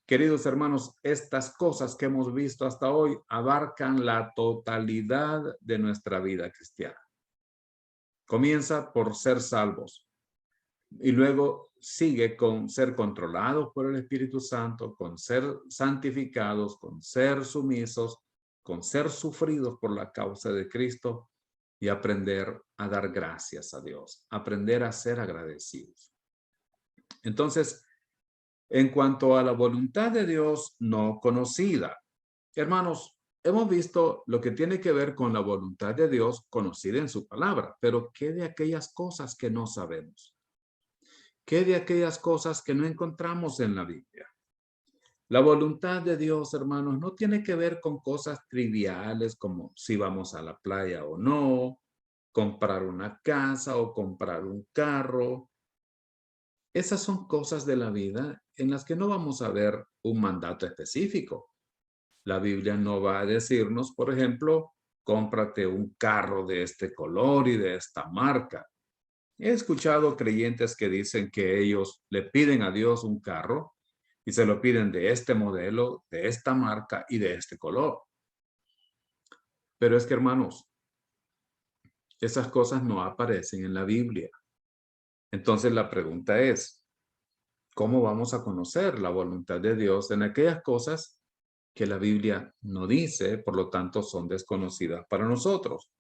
Queridos hermanos, estas cosas que hemos visto hasta hoy abarcan la totalidad de nuestra vida cristiana. Comienza por ser salvos y luego sigue con ser controlados por el Espíritu Santo, con ser santificados, con ser sumisos, con ser sufridos por la causa de Cristo y aprender a dar gracias a Dios, aprender a ser agradecidos. Entonces, en cuanto a la voluntad de Dios no conocida, hermanos, hemos visto lo que tiene que ver con la voluntad de Dios conocida en su palabra, pero ¿qué de aquellas cosas que no sabemos? ¿Qué de aquellas cosas que no encontramos en la Biblia? La voluntad de Dios, hermanos, no tiene que ver con cosas triviales como si vamos a la playa o no, comprar una casa o comprar un carro. Esas son cosas de la vida en las que no vamos a ver un mandato específico. La Biblia no va a decirnos, por ejemplo, cómprate un carro de este color y de esta marca. He escuchado creyentes que dicen que ellos le piden a Dios un carro y se lo piden de este modelo, de esta marca y de este color. Pero es que, hermanos, esas cosas no aparecen en la Biblia. Entonces la pregunta es, ¿cómo vamos a conocer la voluntad de Dios en aquellas cosas que la Biblia no dice, por lo tanto son desconocidas para nosotros?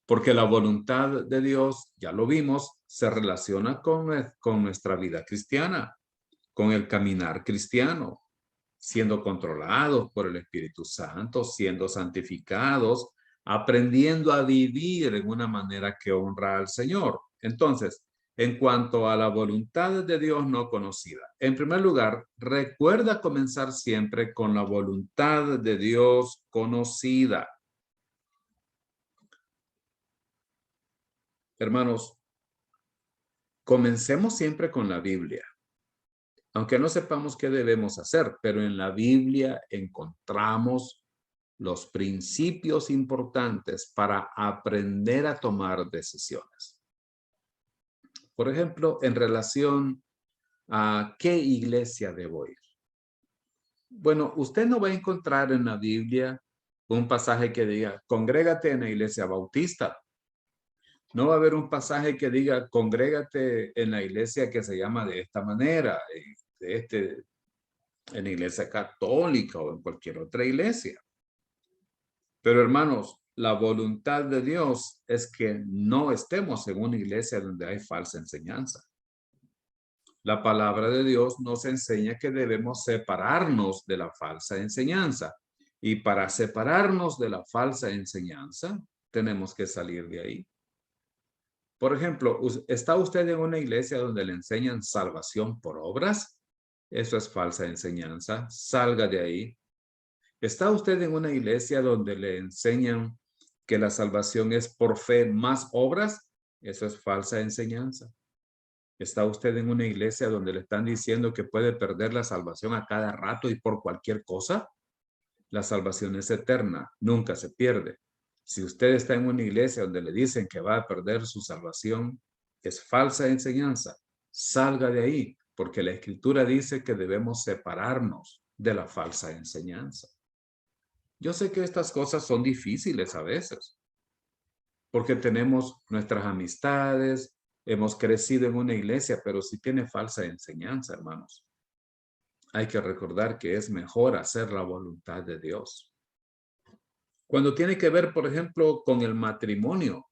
Porque la voluntad de Dios, ya lo vimos, se relaciona con nuestra vida cristiana, con el caminar cristiano, siendo controlados por el Espíritu Santo, siendo santificados, aprendiendo a vivir en una manera que honra al Señor. Entonces, en cuanto a la voluntad de Dios no conocida, en primer lugar, recuerda comenzar siempre con la voluntad de Dios conocida. Hermanos, comencemos siempre con la Biblia. Aunque no sepamos qué debemos hacer, pero en la Biblia encontramos los principios importantes para aprender a tomar decisiones. Por ejemplo, en relación a qué iglesia debo ir. Bueno, usted no va a encontrar en la Biblia un pasaje que diga, congrégate en la iglesia bautista. No va a haber un pasaje que diga, congrégate en la iglesia que se llama de esta manera, en la iglesia católica o en cualquier otra iglesia. Pero hermanos, la voluntad de Dios es que no estemos en una iglesia donde hay falsa enseñanza. La palabra de Dios nos enseña que debemos separarnos de la falsa enseñanza. Y para separarnos de la falsa enseñanza, tenemos que salir de ahí. Por ejemplo, ¿está usted en una iglesia donde le enseñan salvación por obras? Eso es falsa enseñanza. Salga de ahí. ¿Está usted en una iglesia donde le enseñan que la salvación es por fe más obras? Eso es falsa enseñanza. ¿Está usted en una iglesia donde le están diciendo que puede perder la salvación a cada rato y por cualquier cosa? La salvación es eterna, nunca se pierde. Si usted está en una iglesia donde le dicen que va a perder su salvación, es falsa enseñanza. Salga de ahí, porque la Escritura dice que debemos separarnos de la falsa enseñanza. Yo sé que estas cosas son difíciles a veces, porque tenemos nuestras amistades, hemos crecido en una iglesia, pero sí tiene falsa enseñanza, hermanos. hay que recordar que es mejor hacer la voluntad de Dios. Cuando tiene que ver, por ejemplo, con el matrimonio,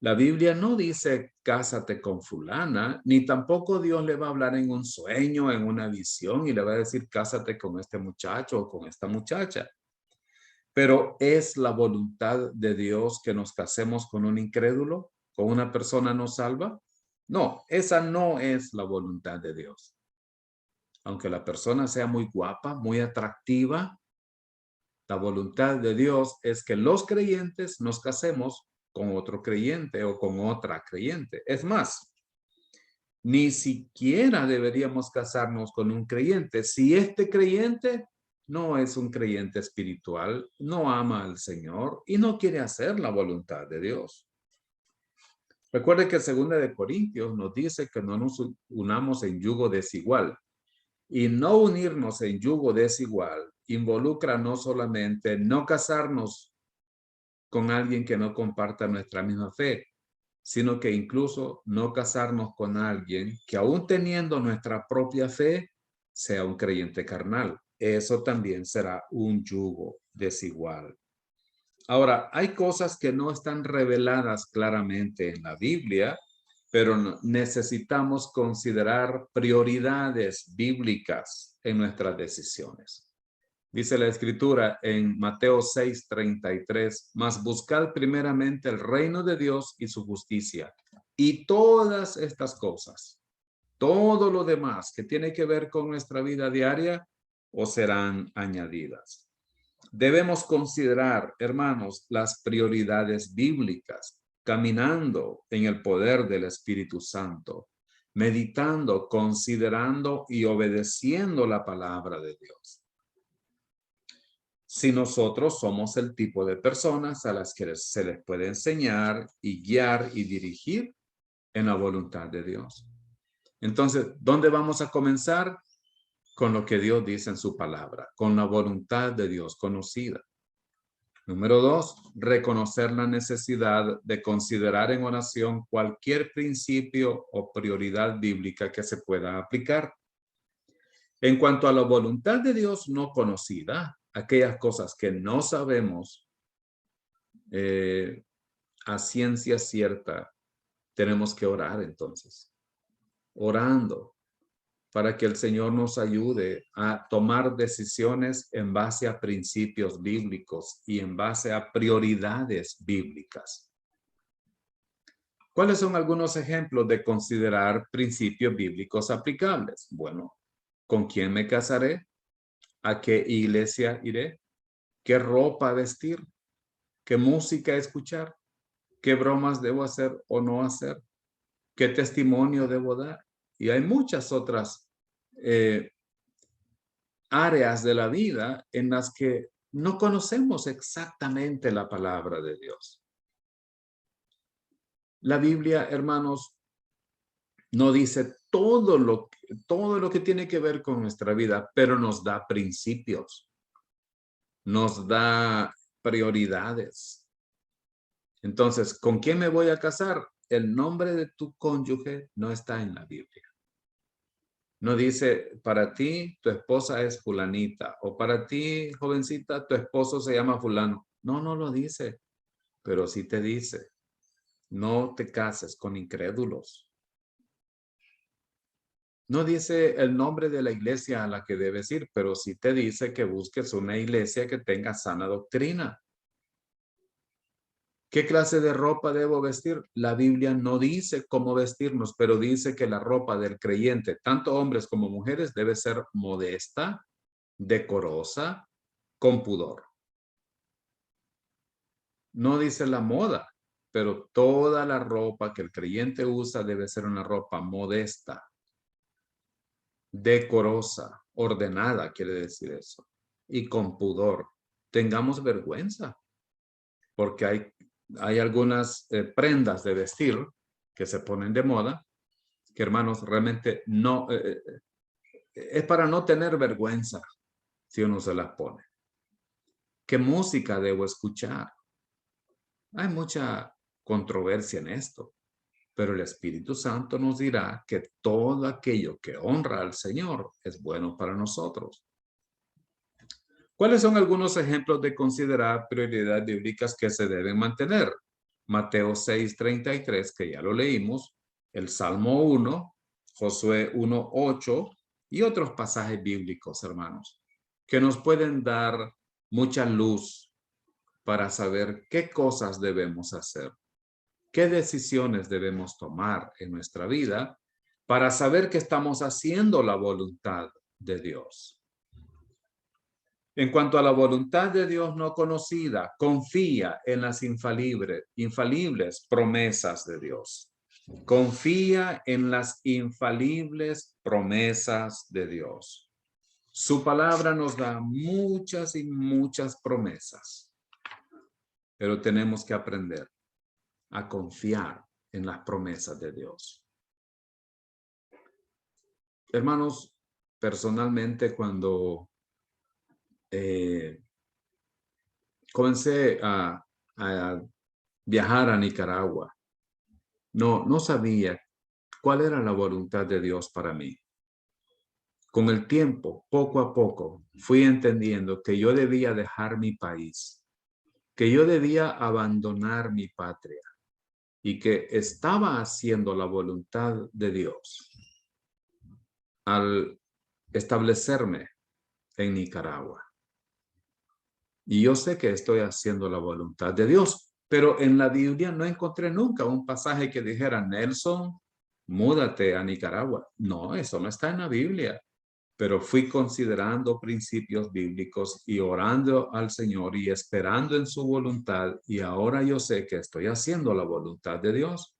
la Biblia no dice cásate con fulana, ni tampoco Dios le va a hablar en un sueño, en una visión, y le va a decir cásate con este muchacho o con esta muchacha. Pero ¿es la voluntad de Dios que nos casemos con un incrédulo, con una persona no salva? No, esa no es la voluntad de Dios. Aunque la persona sea muy guapa, muy atractiva, la voluntad de Dios es que los creyentes nos casemos con otro creyente o con otra creyente. Es más, ni siquiera deberíamos casarnos con un creyente si este creyente no es un creyente espiritual, no ama al Señor y no quiere hacer la voluntad de Dios. Recuerde que 2 de Corintios nos dice que no nos unamos en yugo desigual. Y no unirnos en yugo desigual involucra no solamente no casarnos con alguien que no comparta nuestra misma fe, sino que incluso no casarnos con alguien que aún teniendo nuestra propia fe, sea un creyente carnal. Eso también será un yugo desigual. Ahora, hay cosas que no están reveladas claramente en la Biblia, pero necesitamos considerar prioridades bíblicas en nuestras decisiones. Dice la Escritura en Mateo 6:33, mas buscad primeramente el reino de Dios y su justicia, y todas estas cosas, todo lo demás que tiene que ver con nuestra vida diaria, os serán añadidas. Debemos considerar, hermanos, las prioridades bíblicas, caminando en el poder del Espíritu Santo, meditando, considerando y obedeciendo la palabra de Dios. Si nosotros somos el tipo de personas a las que se les puede enseñar y guiar y dirigir en la voluntad de Dios. Entonces, ¿dónde vamos a comenzar? Con lo que Dios dice en su palabra, con la voluntad de Dios conocida. Número 2, reconocer la necesidad de considerar en oración cualquier principio o prioridad bíblica que se pueda aplicar. En cuanto a la voluntad de Dios no conocida, aquellas cosas que no sabemos a ciencia cierta, tenemos que orar entonces. Orando para que el Señor nos ayude a tomar decisiones en base a principios bíblicos y en base a prioridades bíblicas. ¿Cuáles son algunos ejemplos de considerar principios bíblicos aplicables? Bueno, ¿con quién me casaré? ¿A qué iglesia iré? ¿Qué ropa vestir? ¿Qué música escuchar? ¿Qué bromas debo hacer o no hacer? ¿Qué testimonio debo dar? Y hay muchas otras áreas de la vida en las que no conocemos exactamente la palabra de Dios. La Biblia, hermanos, no dice todo lo que tiene que ver con nuestra vida, pero nos da principios, nos da prioridades. Entonces, ¿con quién me voy a casar? El nombre de tu cónyuge no está en la Biblia. No dice, para ti, tu esposa es fulanita, o para ti, jovencita, tu esposo se llama fulano. No, no lo dice, pero sí te dice, no te cases con incrédulos. No dice el nombre de la iglesia a la que debes ir, pero sí te dice que busques una iglesia que tenga sana doctrina. ¿Qué clase de ropa debo vestir? La Biblia no dice cómo vestirnos, pero dice que la ropa del creyente, tanto hombres como mujeres, debe ser modesta, decorosa, con pudor. No dice la moda, pero toda la ropa que el creyente usa debe ser una ropa modesta, decorosa, ordenada, quiere decir eso, y con pudor. Tengamos vergüenza, porque hay algunas prendas de vestir que se ponen de moda, que hermanos, realmente no, es para no tener vergüenza si uno se las pone. ¿Qué música debo escuchar? Hay mucha controversia en esto. Pero el Espíritu Santo nos dirá que todo aquello que honra al Señor es bueno para nosotros. ¿Cuáles son algunos ejemplos de considerar prioridades bíblicas que se deben mantener? Mateo 6:33, que ya lo leímos, el Salmo 1, Josué 1:8 y otros pasajes bíblicos, hermanos, que nos pueden dar mucha luz para saber qué cosas debemos hacer, qué decisiones debemos tomar en nuestra vida para saber que estamos haciendo la voluntad de Dios. En cuanto a la voluntad de Dios no conocida, confía en las infalibles promesas de Dios. Confía en las infalibles promesas de Dios. Su palabra nos da muchas y muchas promesas, pero tenemos que aprender a confiar en las promesas de Dios. Hermanos, personalmente cuando comencé a viajar a Nicaragua, no sabía cuál era la voluntad de Dios para mí. Con el tiempo, poco a poco, fui entendiendo que yo debía dejar mi país, que yo debía abandonar mi patria y que estaba haciendo la voluntad de Dios al establecerme en Nicaragua. Y yo sé que estoy haciendo la voluntad de Dios, pero en la Biblia no encontré nunca un pasaje que dijera, Nelson, múdate a Nicaragua. No, eso no está en la Biblia. Pero fui considerando principios bíblicos y orando al Señor y esperando en su voluntad. Y ahora yo sé que estoy haciendo la voluntad de Dios.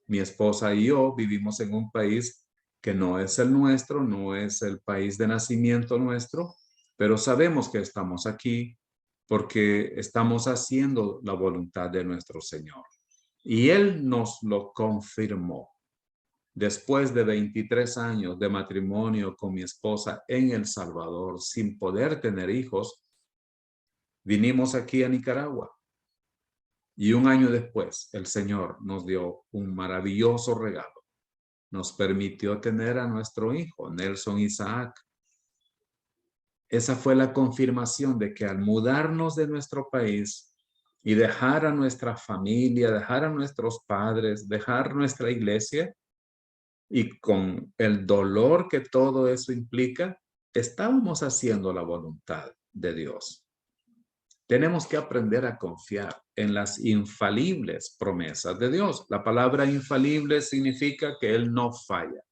Mi esposa y yo vivimos en un país que no es el nuestro, no es el país de nacimiento nuestro, pero sabemos que estamos aquí porque estamos haciendo la voluntad de nuestro Señor. Y Él nos lo confirmó. Después de 23 años de matrimonio con mi esposa en El Salvador, sin poder tener hijos, vinimos aquí a Nicaragua. Y un año después, el Señor nos dio un maravilloso regalo. Nos permitió tener a nuestro hijo, Nelson Isaac. Esa fue la confirmación de que al mudarnos de nuestro país y dejar a nuestra familia, dejar a nuestros padres, dejar nuestra iglesia, y con el dolor que todo eso implica, estábamos haciendo la voluntad de Dios. Tenemos que aprender a confiar en las infalibles promesas de Dios. La palabra infalible significa que Él no falla.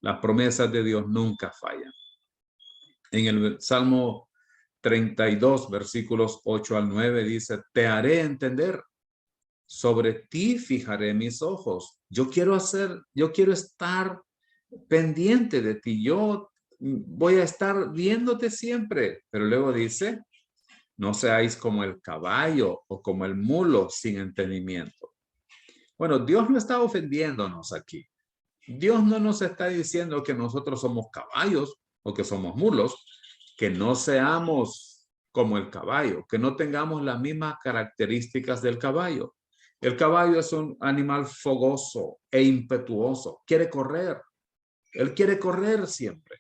Las promesas de Dios nunca fallan. En el Salmo 32, versículos 8 al 9, dice, te haré entender, sobre ti fijaré mis ojos. Yo quiero estar pendiente de ti. Yo voy a estar viéndote siempre. Pero luego dice, no seáis como el caballo o como el mulo sin entendimiento. Bueno, Dios no está ofendiéndonos aquí. Dios no nos está diciendo que nosotros somos caballos o que somos mulos, que no seamos como el caballo, que no tengamos las mismas características del caballo. El caballo es un animal fogoso e impetuoso, quiere correr. Él quiere correr siempre.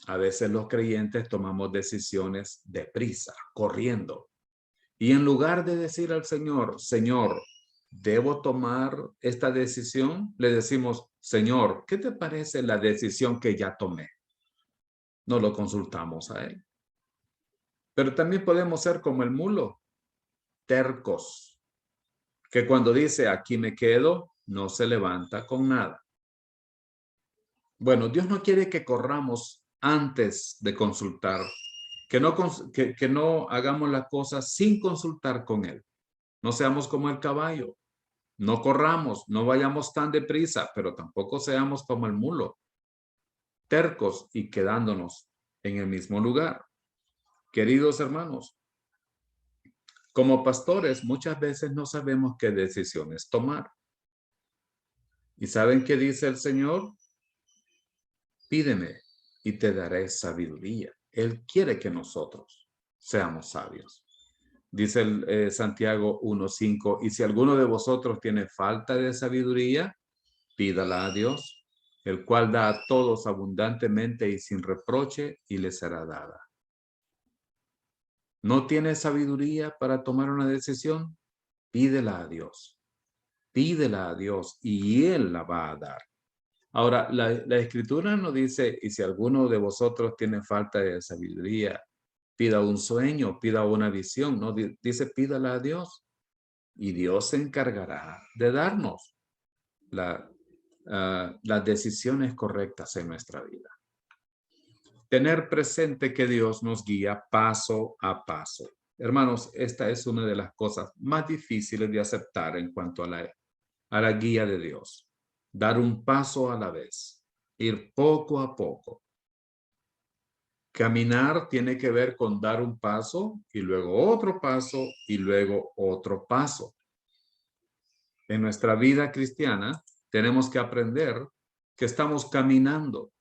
A veces los creyentes tomamos decisiones deprisa, corriendo. Y en lugar de decir al Señor, Señor, ¿debo tomar esta decisión? Le decimos, Señor, ¿qué te parece la decisión que ya tomé? No lo consultamos a Él. Pero también podemos ser como el mulo, tercos, que cuando dice, aquí me quedo, no se levanta con nada. Bueno, Dios no quiere que corramos antes de consultar, que no hagamos las cosas sin consultar con Él. No seamos como el caballo. No corramos, no vayamos tan deprisa, pero tampoco seamos como el mulo, tercos y quedándonos en el mismo lugar. Queridos hermanos, como pastores muchas veces no sabemos qué decisiones tomar. ¿Y saben qué dice el Señor? Pídeme y te daré sabiduría. Él quiere que nosotros seamos sabios. Dice Santiago 1:5, y si alguno de vosotros tiene falta de sabiduría, pídala a Dios, el cual da a todos abundantemente y sin reproche, y le será dada. ¿No tienes sabiduría para tomar una decisión? Pídela a Dios. Pídela a Dios y Él la va a dar. Ahora, la Escritura nos dice, y si alguno de vosotros tiene falta de sabiduría, pida un sueño, pida una visión, ¿no? Dice, pídala a Dios y Dios se encargará de darnos las decisiones correctas en nuestra vida. Tener presente que Dios nos guía paso a paso. Hermanos, esta es una de las cosas más difíciles de aceptar en cuanto a la guía de Dios. Dar un paso a la vez, ir poco a poco. Caminar tiene que ver con dar un paso y luego otro paso y luego otro paso. En nuestra vida cristiana tenemos que aprender que estamos caminando.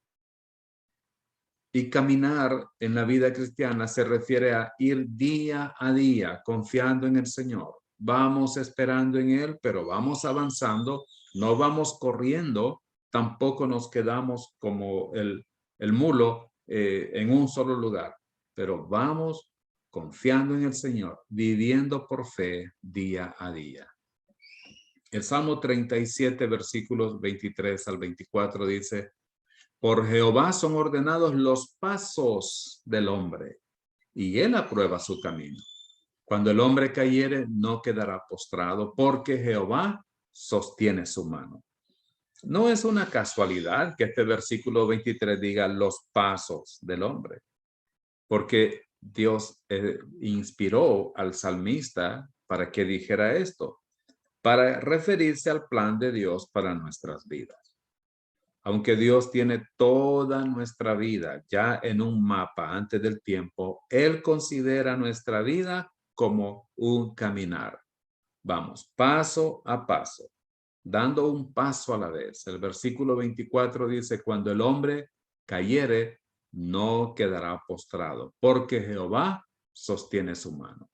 Y caminar en la vida cristiana se refiere a ir día a día confiando en el Señor. Vamos esperando en Él, pero vamos avanzando, no vamos corriendo, tampoco nos quedamos como el mulo en un solo lugar, pero vamos confiando en el Señor, viviendo por fe día a día. El Salmo 37, versículos 23 al 24 dice: por Jehová son ordenados los pasos del hombre, y él aprueba su camino. Cuando el hombre cayere, no quedará postrado, porque Jehová sostiene su mano. No es una casualidad que este versículo 23 diga los pasos del hombre, porque Dios inspiró al salmista para que dijera esto, para referirse al plan de Dios para nuestras vidas. Aunque Dios tiene toda nuestra vida ya en un mapa antes del tiempo, Él considera nuestra vida como un caminar. Vamos, paso a paso, dando un paso a la vez. El versículo 24 dice, cuando el hombre cayere, no quedará postrado, porque Jehová sostiene su mano.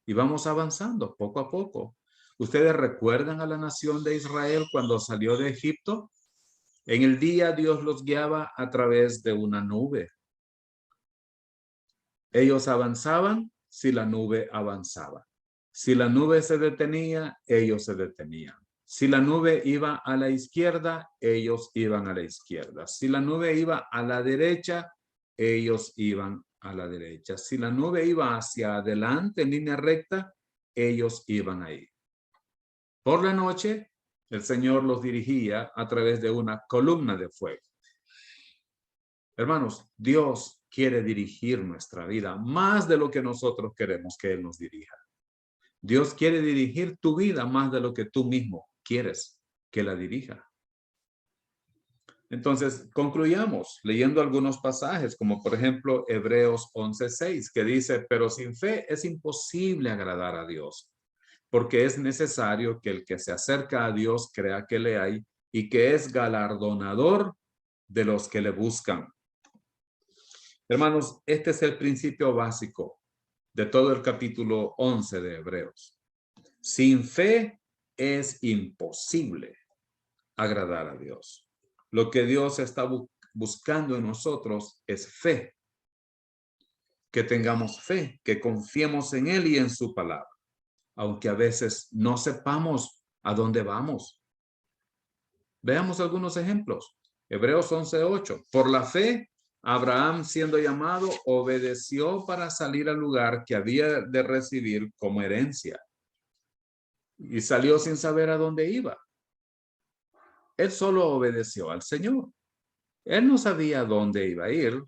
Y vamos avanzando poco a poco. ¿Ustedes recuerdan a la nación de Israel cuando salió de Egipto? En el día Dios los guiaba a través de una nube. Ellos avanzaban si la nube avanzaba. Si la nube se detenía, ellos se detenían. Si la nube iba a la izquierda, ellos iban a la izquierda. Si la nube iba a la derecha, ellos iban a la derecha. Si la nube iba hacia adelante en línea recta, ellos iban ahí. Por la noche, el Señor los dirigía a través de una columna de fuego. Hermanos, Dios quiere dirigir nuestra vida más de lo que nosotros queremos que Él nos dirija. Dios quiere dirigir tu vida más de lo que tú mismo quieres que la dirija. Entonces, concluyamos leyendo algunos pasajes, como por ejemplo Hebreos 11:6, que dice, pero sin fe es imposible agradar a Dios, porque es necesario que el que se acerca a Dios crea que le hay y que es galardonador de los que le buscan. Hermanos, este es el principio básico de todo el capítulo 11 de Hebreos. Sin fe es imposible agradar a Dios. Lo que Dios está buscando en nosotros es fe. Que tengamos fe, que confiemos en Él y en su palabra, aunque a veces no sepamos a dónde vamos. Veamos algunos ejemplos. Hebreos 11:8. Por la fe, Abraham, siendo llamado, obedeció para salir al lugar que había de recibir como herencia. Y salió sin saber a dónde iba. Él solo obedeció al Señor. Él no sabía a dónde iba a ir,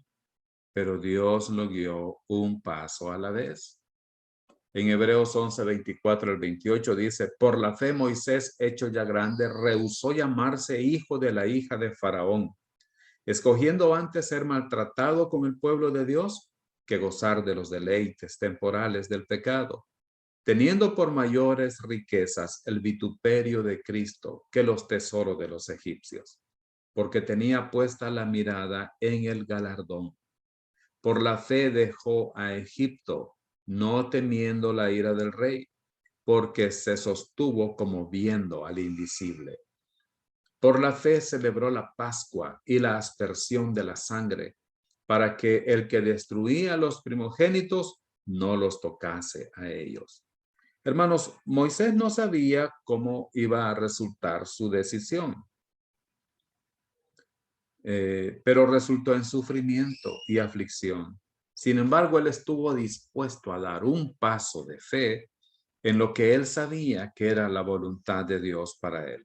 pero Dios lo guió un paso a la vez. En Hebreos 11:24 al 28 dice, por la fe Moisés, hecho ya grande, rehusó llamarse hijo de la hija de Faraón, escogiendo antes ser maltratado con el pueblo de Dios que gozar de los deleites temporales del pecado, teniendo por mayores riquezas el vituperio de Cristo que los tesoros de los egipcios, porque tenía puesta la mirada en el galardón. Por la fe dejó a Egipto, no temiendo la ira del rey, porque se sostuvo como viendo al invisible. Por la fe celebró la Pascua y la aspersión de la sangre, para que el que destruía los primogénitos no los tocase a ellos. Hermanos, Moisés no sabía cómo iba a resultar su decisión, pero resultó en sufrimiento y aflicción. Sin embargo, él estuvo dispuesto a dar un paso de fe en lo que él sabía que era la voluntad de Dios para él.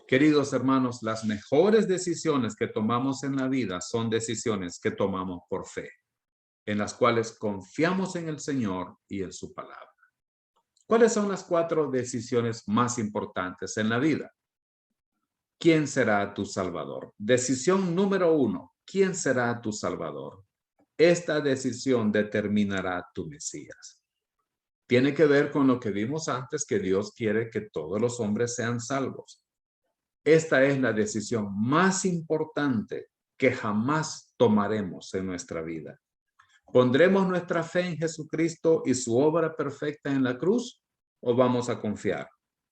Queridos hermanos, las mejores decisiones que tomamos en la vida son decisiones que tomamos por fe, en las cuales confiamos en el Señor y en su palabra. ¿Cuáles son las 4 decisiones más importantes en la vida? ¿Quién será tu Salvador? Decisión número 1. ¿Quién será tu Salvador? Esta decisión determinará tu Mesías. Tiene que ver con lo que vimos antes, que Dios quiere que todos los hombres sean salvos. Esta es la decisión más importante que jamás tomaremos en nuestra vida. ¿Pondremos nuestra fe en Jesucristo y su obra perfecta en la cruz? ¿O vamos a confiar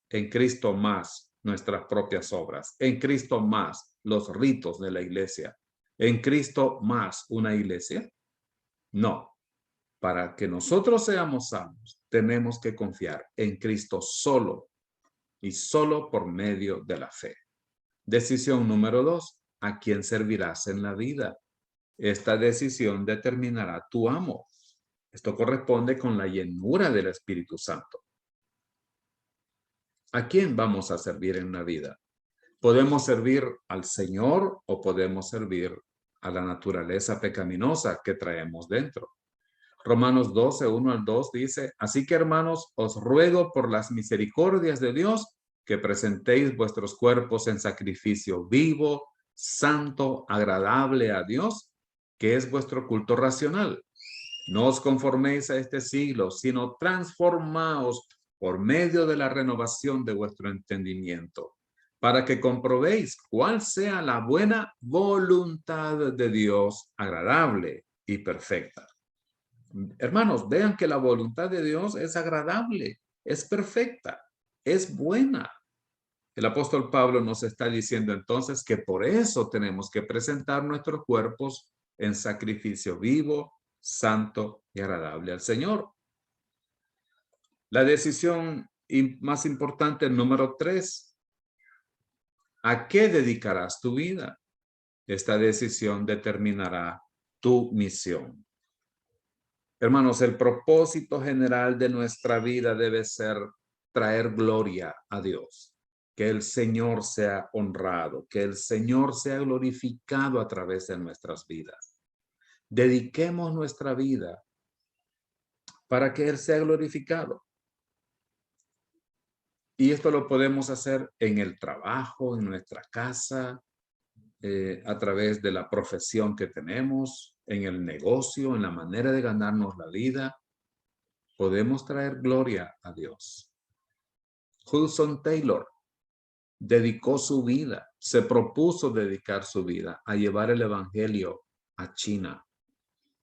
en Cristo más nuestras propias obras, en Cristo más los ritos de la iglesia, en Cristo más una iglesia? No. Para que nosotros seamos salvos, tenemos que confiar en Cristo solo y solo por medio de la fe. Decisión número 2. ¿A quién servirás en la vida? Esta decisión determinará tu amo. Esto corresponde con la llenura del Espíritu Santo. ¿A quién vamos a servir en la vida? Podemos servir al Señor o podemos servir a la naturaleza pecaminosa que traemos dentro. Romanos 12, 1 al 2 dice, así que hermanos, os ruego por las misericordias de Dios que presentéis vuestros cuerpos en sacrificio vivo, santo, agradable a Dios, que es vuestro culto racional. No os conforméis a este siglo, sino transformaos por medio de la renovación de vuestro entendimiento, para que comprobéis cuál sea la buena voluntad de Dios, agradable y perfecta. Hermanos, vean que la voluntad de Dios es agradable, es perfecta, es buena. El apóstol Pablo nos está diciendo entonces que por eso tenemos que presentar nuestros cuerpos en sacrificio vivo, santo y agradable al Señor. La decisión más importante, número 3. ¿A qué dedicarás tu vida? Esta decisión determinará tu misión. Hermanos, el propósito general de nuestra vida debe ser traer gloria a Dios. Que el Señor sea honrado, que el Señor sea glorificado a través de nuestras vidas. Dediquemos nuestra vida para que Él sea glorificado. Y esto lo podemos hacer en el trabajo, en nuestra casa, a través de la profesión que tenemos, en el negocio, en la manera de ganarnos la vida. Podemos traer gloria a Dios. Hudson Taylor dedicó su vida, se propuso dedicar su vida a llevar el evangelio a China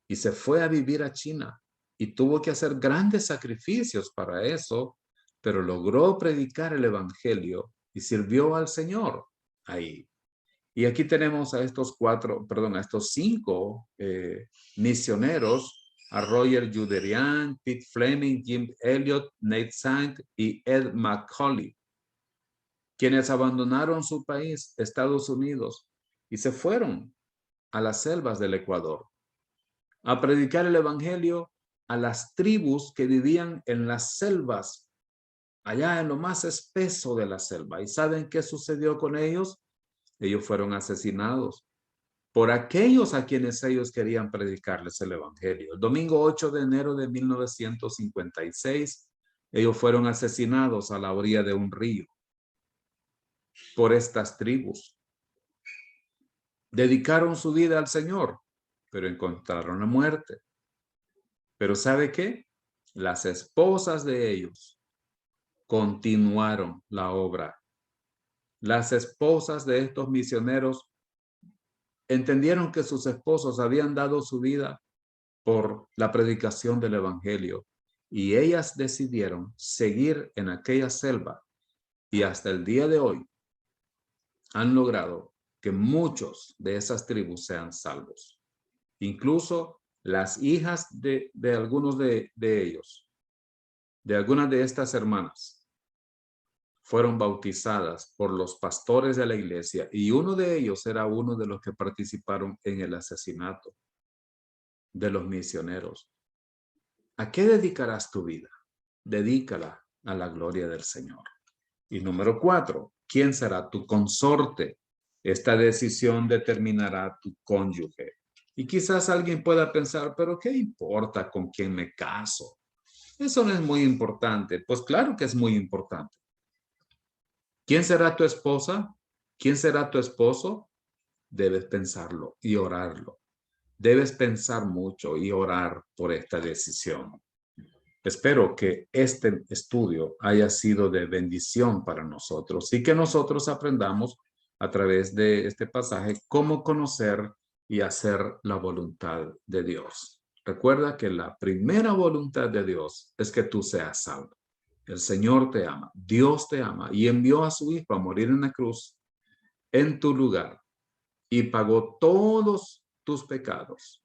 y se fue a vivir a China y tuvo que hacer grandes sacrificios para eso, pero logró predicar el evangelio y sirvió al Señor ahí. Y aquí tenemos a estos 5 misioneros, a Roger Youderian, Pete Fleming, Jim Elliot, Nate Saint y Ed McCauley, quienes abandonaron su país, Estados Unidos, y se fueron a las selvas del Ecuador a predicar el evangelio a las tribus que vivían en las selvas, allá en lo más espeso de la selva. ¿Y saben qué sucedió con ellos? Ellos fueron asesinados por aquellos a quienes ellos querían predicarles el evangelio. El domingo 8 de enero de 1956, ellos fueron asesinados a la orilla de un río por estas tribus. Dedicaron su vida al Señor, pero encontraron la muerte. Pero ¿sabe qué? Las esposas de ellos continuaron la obra. Las esposas de estos misioneros entendieron que sus esposos habían dado su vida por la predicación del evangelio y ellas decidieron seguir en aquella selva y hasta el día de hoy han logrado que muchos de esas tribus sean salvos. Incluso las hijas de algunos de ellos, de algunas de estas hermanas, fueron bautizadas por los pastores de la iglesia y uno de ellos era uno de los que participaron en el asesinato de los misioneros. ¿A qué dedicarás tu vida? Dedícala a la gloria del Señor. Y número 4, ¿quién será tu consorte? Esta decisión determinará tu cónyuge. Y quizás alguien pueda pensar, pero ¿qué importa con quién me caso? Eso no es muy importante. Pues claro que es muy importante. ¿Quién será tu esposa? ¿Quién será tu esposo? Debes pensarlo y orarlo. Debes pensar mucho y orar por esta decisión. Espero que este estudio haya sido de bendición para nosotros y que nosotros aprendamos a través de este pasaje cómo conocer y hacer la voluntad de Dios. Recuerda que la primera voluntad de Dios es que tú seas salvo. El Señor te ama, Dios te ama y envió a su Hijo a morir en la cruz en tu lugar y pagó todos tus pecados.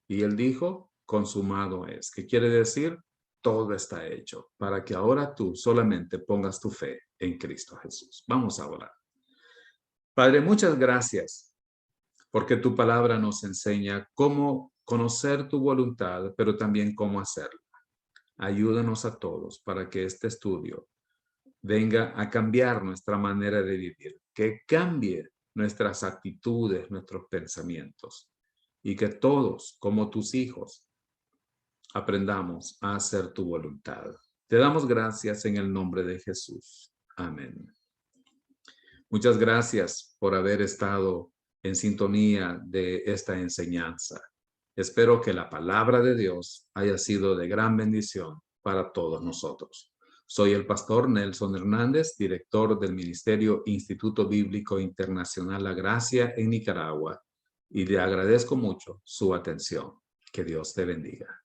Y Él dijo, consumado es. ¿Qué quiere decir? Todo está hecho para que ahora tú solamente pongas tu fe en Cristo Jesús. Vamos a orar. Padre, muchas gracias porque tu palabra nos enseña cómo conocer tu voluntad, pero también cómo hacerla. Ayúdanos a todos para que este estudio venga a cambiar nuestra manera de vivir, que cambie nuestras actitudes, nuestros pensamientos y que todos, como tus hijos, aprendamos a hacer tu voluntad. Te damos gracias en el nombre de Jesús. Amén. Muchas gracias por haber estado en sintonía de esta enseñanza. Espero que la palabra de Dios haya sido de gran bendición para todos nosotros. Soy el pastor Nelson Hernández, director del Ministerio Instituto Bíblico Internacional La Gracia en Nicaragua, y le agradezco mucho su atención. Que Dios te bendiga.